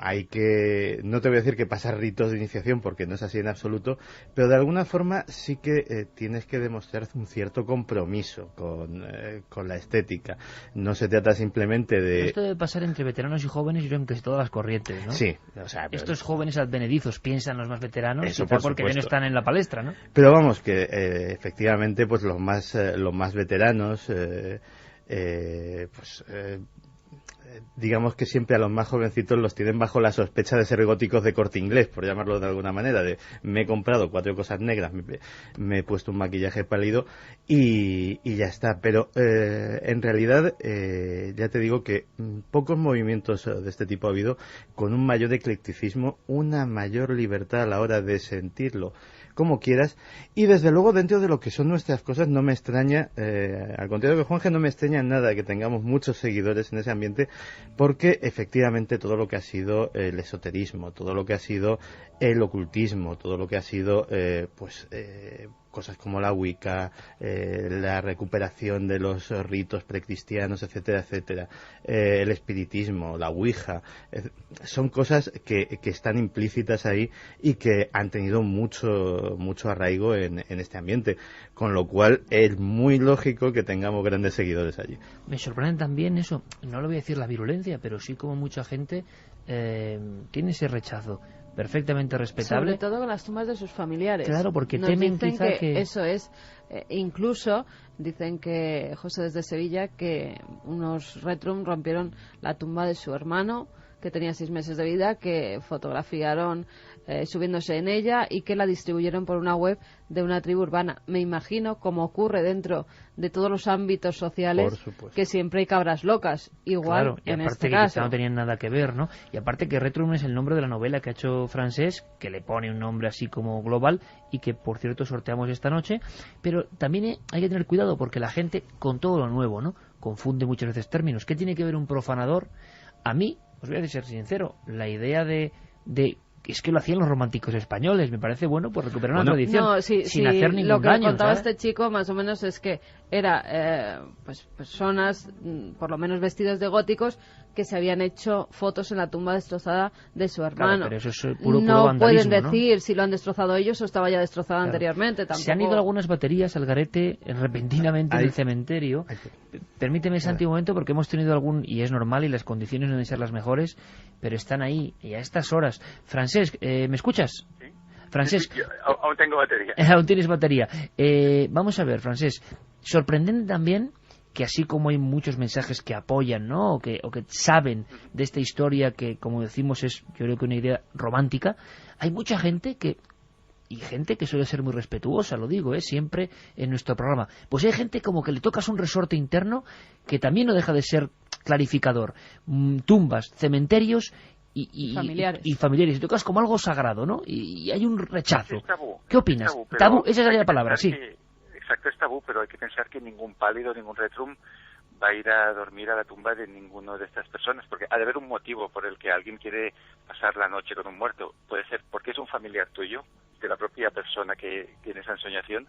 hay que, no te voy a decir que pasar ritos de iniciación porque no es así en absoluto, pero de alguna forma sí que tienes que demostrar un cierto compromiso con la estética. No se trata simplemente de... Esto debe pasar entre veteranos y jóvenes, yo creo que en todas las corrientes, ¿no? Sí, o sea, pero... Estos jóvenes advenedizos piensan los más veteranos, eso porque no están en la palestra, ¿no? Pero vamos, que efectivamente pues los más veteranos digamos que siempre a los más jovencitos los tienen bajo la sospecha de ser góticos de Corte Inglés, por llamarlo de alguna manera, de me he comprado 4 cosas negras, me he puesto un maquillaje pálido y ya está. Pero en realidad ya te digo que pocos movimientos de este tipo ha habido con un mayor eclecticismo, una mayor libertad a la hora de sentirlo como quieras, y desde luego dentro de lo que son nuestras cosas no me extraña, al contrario que Juanje, no me extraña nada que tengamos muchos seguidores en ese ambiente, porque efectivamente todo lo que ha sido el esoterismo, todo lo que ha sido el ocultismo, todo lo que ha sido cosas como la Wicca, la recuperación de los ritos precristianos, etcétera, etcétera, el espiritismo, la Ouija, son cosas que están implícitas ahí y que han tenido mucho arraigo en este ambiente, con lo cual es muy lógico que tengamos grandes seguidores allí. Me sorprende también eso, no le voy a decir la virulencia, pero sí como mucha gente tiene ese rechazo perfectamente respetable. Sobre todo con las tumbas de sus familiares. Claro, porque temen quizá que... Eso es. Incluso dicen que, José desde Sevilla, que unos Retrum rompieron la tumba de su hermano, que tenía 6 meses de vida, que fotografiaron subiéndose en ella y que la distribuyeron por una web de una tribu urbana. Me imagino, como ocurre dentro de todos los ámbitos sociales, que siempre hay cabras locas, igual, claro, y en aparte este que caso. No tenían nada que ver, ¿no? Y aparte que Retrum es el nombre de la novela que ha hecho Francés, que le pone un nombre así como global y que, por cierto, sorteamos esta noche. Pero también hay que tener cuidado porque la gente, con todo lo nuevo, ¿no?, confunde muchas veces términos. ¿Qué tiene que ver un profanador? A mí, os voy a ser sincero, la idea de es que lo hacían los románticos españoles, me parece bueno pues recuperar una tradición sin hacer ningún lo que daño, contaba ¿sabes? Este chico más o menos es que era pues personas por lo menos vestidas de góticos que se habían hecho fotos en la tumba destrozada de su hermano. Claro, pero eso es puro no vandalismo, pueden decir si lo han destrozado ellos o estaba ya destrozado anteriormente. Tampoco... Se han ido algunas baterías al garete repentinamente en el cementerio. Permíteme, Santi, un momento, porque hemos tenido algún, y es normal y las condiciones no deben ser las mejores, pero están ahí y a estas horas. Francesc, ¿me escuchas? Sí. Francesc, aún tengo batería. Aún tienes batería. Vamos a ver, Francesc, sorprendente también que así como hay muchos mensajes que apoyan, ¿no? o que saben de esta historia que, como decimos, es yo creo que una idea romántica, hay mucha gente que suele ser muy respetuosa, lo digo, siempre en nuestro programa. Pues hay gente como que le tocas un resorte interno que también no deja de ser clarificador. Tumbas, cementerios y familiares. Y tocas como algo sagrado, ¿no? Y hay un rechazo. Es tabú. ¿Qué opinas? Tabú, esa sería la palabra, sí. Exacto, es tabú, pero hay que pensar que ningún pálido, ningún retrum va a ir a dormir a la tumba de ninguno de estas personas, porque ha de haber un motivo por el que alguien quiere pasar la noche con un muerto. Puede ser porque es un familiar tuyo, de la propia persona que tiene esa ensoñación,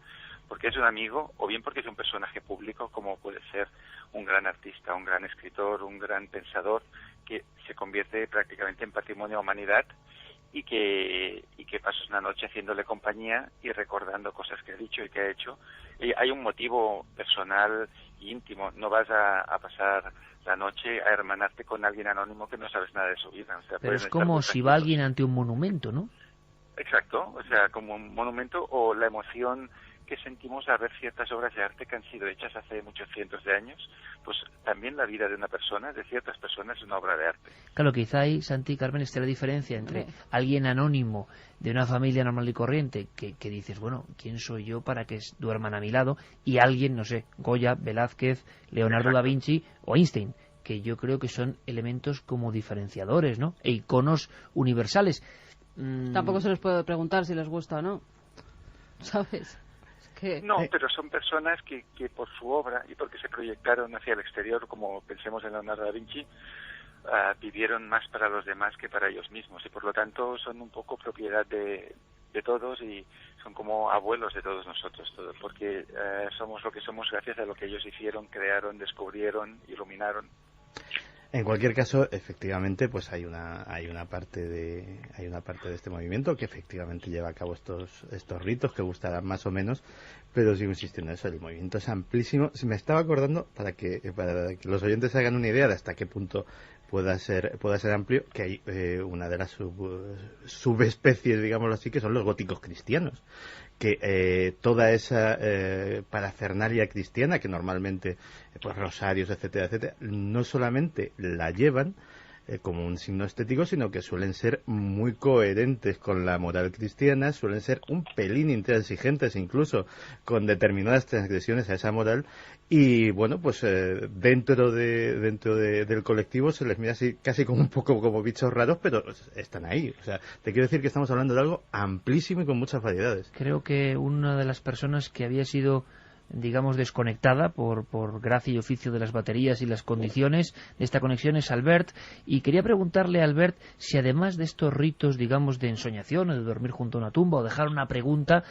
porque es un amigo, o bien porque es un personaje público, como puede ser un gran artista, un gran escritor, un gran pensador, que se convierte prácticamente en patrimonio de la humanidad y que pasas una noche haciéndole compañía y recordando cosas que ha dicho y que ha hecho. Y hay un motivo personal e íntimo. No vas a pasar la noche a hermanarte con alguien anónimo que no sabes nada de su vida. O sea, pero es como si va alguien ante un monumento, ¿no? Exacto, o sea, como un monumento, o la emoción que sentimos al ver ciertas obras de arte que han sido hechas hace muchos cientos de años, pues también la vida de una persona, de ciertas personas, es una obra de arte. Claro, quizá ahí, Santi, Carmen, esté la diferencia entre alguien anónimo de una familia normal y corriente, que dices, bueno, ¿quién soy yo para que duerman a mi lado? Y alguien, no sé, Goya, Velázquez, Leonardo da Vinci o Einstein, que yo creo que son elementos como diferenciadores, ¿no? E iconos universales. Tampoco se les puede preguntar si les gusta o no, ¿sabes? No, pero son personas que por su obra y porque se proyectaron hacia el exterior, como pensemos en Leonardo da Vinci, vivieron más para los demás que para ellos mismos, y por lo tanto son un poco propiedad de todos y son como abuelos de todos nosotros, todos, porque somos lo que somos gracias a lo que ellos hicieron, crearon, descubrieron, iluminaron. En cualquier caso, efectivamente, pues hay una parte de este movimiento que efectivamente lleva a cabo estos ritos que gustarán más o menos, pero sigo insistiendo en eso, el movimiento es amplísimo. Me estaba acordando, para que los oyentes hagan una idea de hasta qué punto pueda ser amplio, que hay una de las subespecies, digámoslo así, que son los góticos cristianos, que toda esa parafernalia cristiana, que normalmente, pues rosarios, etcétera, etcétera, no solamente la llevan como un signo estético, sino que suelen ser muy coherentes con la moral cristiana, suelen ser un pelín intransigentes incluso con determinadas transgresiones a esa moral, y bueno, pues dentro del colectivo se les mira así casi como un poco como bichos raros, pero están ahí. O sea, te quiero decir que estamos hablando de algo amplísimo y con muchas variedades. Creo que una de las personas que había sido, digamos, desconectada por gracia y oficio de las baterías y las condiciones de esta conexión es Albert, y quería preguntarle a Albert si además de estos ritos, digamos, de ensoñación o de dormir junto a una tumba o dejar una pregunta,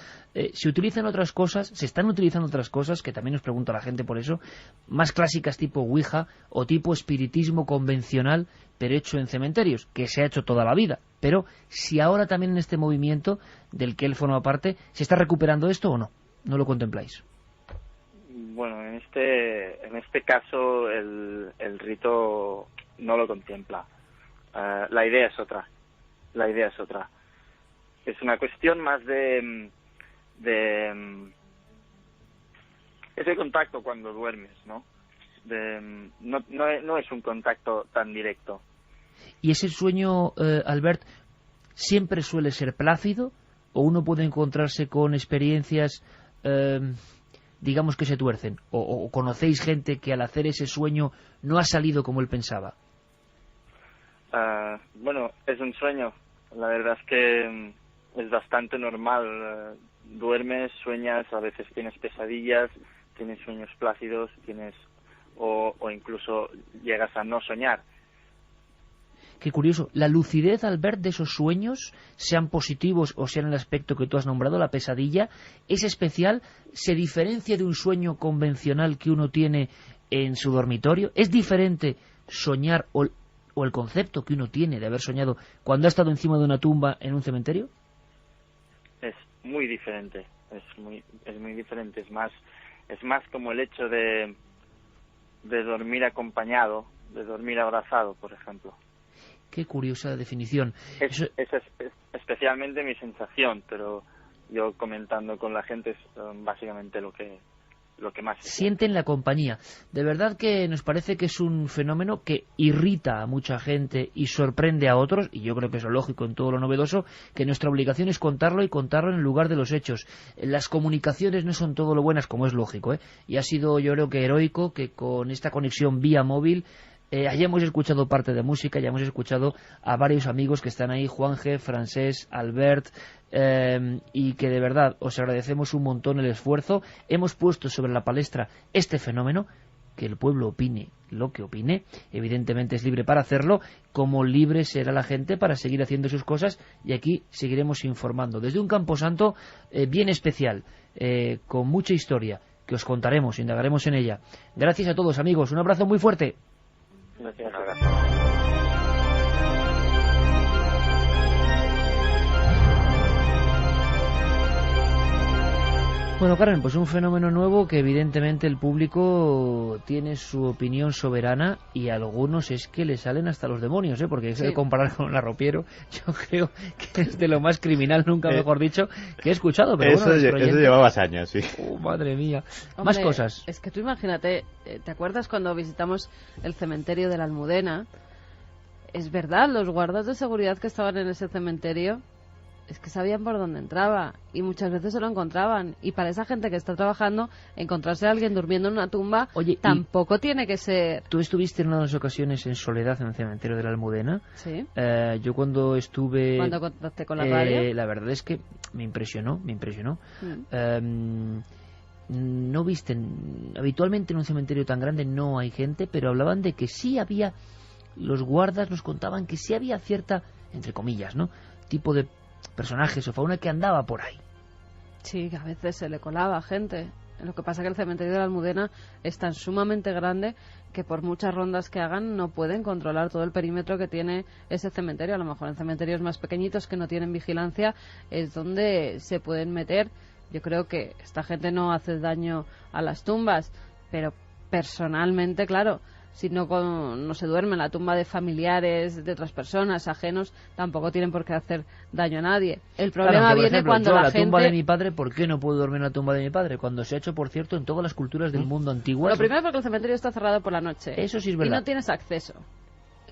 se utilizan otras cosas, se están utilizando otras cosas, que también nos pregunta la gente por eso, más clásicas tipo Ouija o tipo espiritismo convencional, pero hecho en cementerios, que se ha hecho toda la vida. Pero si ahora también en este movimiento del que él forma parte, ¿se está recuperando esto o no? ¿No lo contempláis? Bueno, en este caso el rito no lo contempla. La idea es otra. Es una cuestión más de ese contacto cuando duermes, ¿no? No es un contacto tan directo. ¿Y ese sueño, Albert, siempre suele ser plácido o uno puede encontrarse con experiencias digamos que se tuercen, o conocéis gente que al hacer ese sueño no ha salido como él pensaba? Bueno, es un sueño. La verdad es que es bastante normal. Duermes, sueñas, a veces tienes pesadillas, tienes sueños plácidos, o incluso llegas a no soñar. Qué curioso, la lucidez, Albert, de esos sueños, sean positivos o sean el aspecto que tú has nombrado, la pesadilla, es especial, se diferencia de un sueño convencional que uno tiene en su dormitorio. ¿Es diferente soñar o el concepto que uno tiene de haber soñado cuando ha estado encima de una tumba en un cementerio? Es muy diferente, es muy diferente, es más como el hecho de dormir acompañado, de dormir abrazado, por ejemplo. Qué curiosa definición. Es especialmente mi sensación, pero yo comentando con la gente es básicamente lo que más sienten la compañía. De verdad que nos parece que es un fenómeno que irrita a mucha gente y sorprende a otros, y yo creo que es lo lógico en todo lo novedoso, que nuestra obligación es contarlo y contarlo en el lugar de los hechos. Las comunicaciones no son todo lo buenas, como es lógico, y ha sido, yo creo que heroico que con esta conexión vía móvil hayamos escuchado parte de música, hayamos escuchado a varios amigos que están ahí, Juanje, Francés, Albert, y que de verdad os agradecemos un montón el esfuerzo. Hemos puesto sobre la palestra este fenómeno, que el pueblo opine lo que opine, evidentemente es libre para hacerlo, como libre será la gente para seguir haciendo sus cosas, y aquí seguiremos informando desde un Camposanto bien especial, con mucha historia que os contaremos, indagaremos en ella. Gracias a todos, amigos, un abrazo muy fuerte. Gracias. Bueno, Carmen, pues un fenómeno nuevo que evidentemente el público tiene su opinión soberana, y a algunos es que le salen hasta los demonios, porque eso de comparar con el arropiero, yo creo que es de lo más criminal, nunca mejor dicho, que he escuchado. Pero eso llevabas años, sí. Madre mía. Hombre, más cosas. Es que tú imagínate, ¿te acuerdas cuando visitamos el cementerio de la Almudena? Es verdad, los guardas de seguridad que estaban en ese cementerio es que sabían por dónde entraba, y muchas veces se lo encontraban, y para esa gente que está trabajando, encontrarse a alguien durmiendo en una tumba, tampoco tiene que ser... ¿Tú estuviste en una de las ocasiones en soledad en el cementerio de la Almudena? Sí. Yo cuando estuve... ¿Cuándo contacté con la radio? La verdad es que me impresionó. No visten... Habitualmente en un cementerio tan grande no hay gente, pero hablaban de que sí había... Los guardas nos contaban que sí había cierta, entre comillas, tipo de personajes o fauna que andaba por ahí. Sí, que a veces se le colaba gente. Lo que pasa es que el cementerio de la Almudena es tan sumamente grande que por muchas rondas que hagan no pueden controlar todo el perímetro que tiene ese cementerio. A lo mejor en cementerios más pequeñitos que no tienen vigilancia es donde se pueden meter. Yo creo que esta gente no hace daño a las tumbas, pero personalmente, claro, si no se duerme en la tumba de familiares, de otras personas, ajenos, tampoco tienen por qué hacer daño a nadie. El problema viene ejemplo, cuando la gente... tumba de mi padre, ¿por qué no puedo dormir en la tumba de mi padre? Cuando se ha hecho, por cierto, en todas las culturas del mundo antiguas... Lo primero es porque el cementerio está cerrado por la noche. Eso sí es verdad. Y no tienes acceso.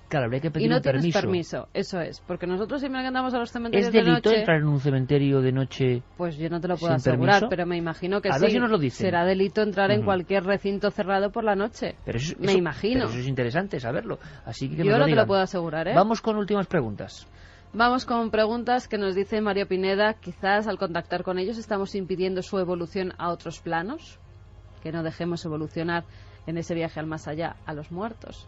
Claro, habría que pedir y no un tienes permiso. Eso es. Porque nosotros siempre que andamos a los cementerios de noche... ¿Es delito noche, entrar en un cementerio de noche? Pues yo no te lo puedo asegurar, permiso? pero me imagino que a sí. ver si nos lo dicen. Será delito entrar en cualquier recinto cerrado por la noche. Pero eso, me imagino. Pero eso es interesante saberlo. Así que yo no te lo puedo asegurar, Vamos con últimas preguntas. Vamos con preguntas que nos dice Mario Pineda. Quizás al contactar con ellos estamos impidiendo su evolución a otros planos. Que no dejemos evolucionar en ese viaje al más allá a los muertos.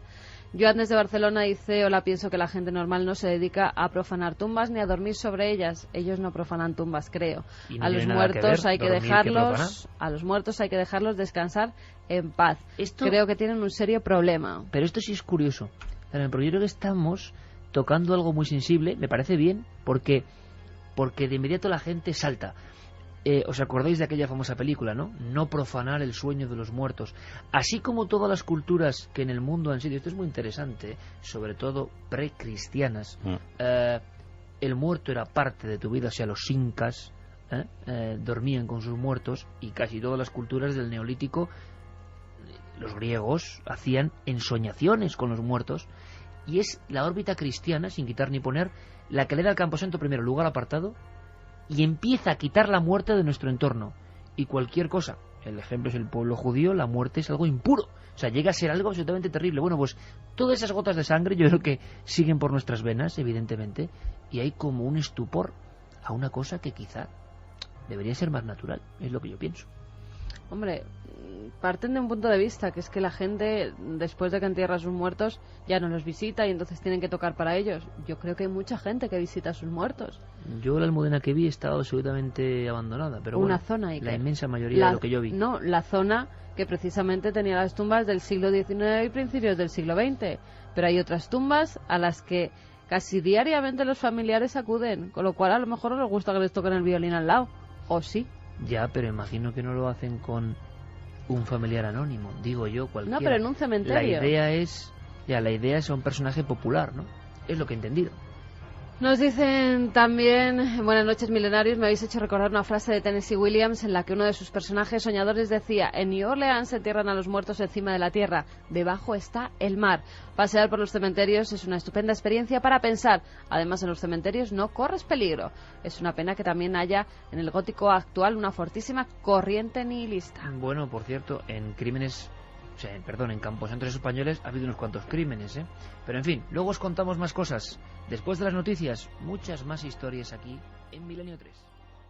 Joan desde Barcelona dice: hola, pienso que la gente normal no se dedica a profanar tumbas ni a dormir sobre ellas. Ellos no profanan tumbas, creo. No a los muertos hay que dejarlos, a los muertos hay que dejarlos descansar en paz. Creo que tienen un serio problema. Pero esto sí es curioso. Pero yo creo que estamos tocando algo muy sensible. Me parece bien, porque de inmediato la gente salta. ¿Os acordáis de aquella famosa película, no? No profanar el sueño de los muertos. Así como todas las culturas que en el mundo han sido, esto es muy interesante, sobre todo precristianas, el muerto era parte de tu vida. O sea, los incas dormían con sus muertos, y casi todas las culturas del Neolítico, los griegos hacían ensoñaciones con los muertos, y es la órbita cristiana, sin quitar ni poner, la que le da al Camposanto primero lugar apartado, y empieza a quitar la muerte de nuestro entorno. Y cualquier cosa, el ejemplo es el pueblo judío, la muerte es algo impuro. O sea, llega a ser algo absolutamente terrible. Bueno, pues todas esas gotas de sangre yo creo que siguen por nuestras venas, evidentemente, y hay como un estupor a una cosa que quizá debería ser más natural, es lo que yo pienso. Hombre, parten de un punto de vista, que es que la gente, después de que entierra a sus muertos, ya no los visita y entonces tienen que tocar para ellos. Yo creo que hay mucha gente que visita a sus muertos. Yo la Almudena que vi estaba absolutamente abandonada, pero una bueno, zona la inmensa mayoría de lo que yo vi. No, la zona que precisamente tenía las tumbas del siglo XIX y principios del siglo XX. Pero hay otras tumbas a las que casi diariamente los familiares acuden, con lo cual a lo mejor no les gusta que les toquen el violín al lado. ¿O sí? Ya, pero imagino que no lo hacen con un familiar anónimo, digo yo, cualquiera. No, pero en un cementerio. La idea es un personaje popular, ¿no? Es lo que he entendido. Nos dicen también, buenas noches milenarios, me habéis hecho recordar una frase de Tennessee Williams en la que uno de sus personajes soñadores decía: en New Orleans se entierran a los muertos encima de la tierra, debajo está el mar. Pasear por los cementerios es una estupenda experiencia para pensar. Además, en los cementerios no corres peligro. Es una pena que también haya en el gótico actual una fortísima corriente nihilista. Bueno, por cierto, en en camposantos españoles ha habido unos cuantos crímenes, ¿eh? Pero en fin, luego os contamos más cosas. Después de las noticias, muchas más historias aquí en Milenio 3.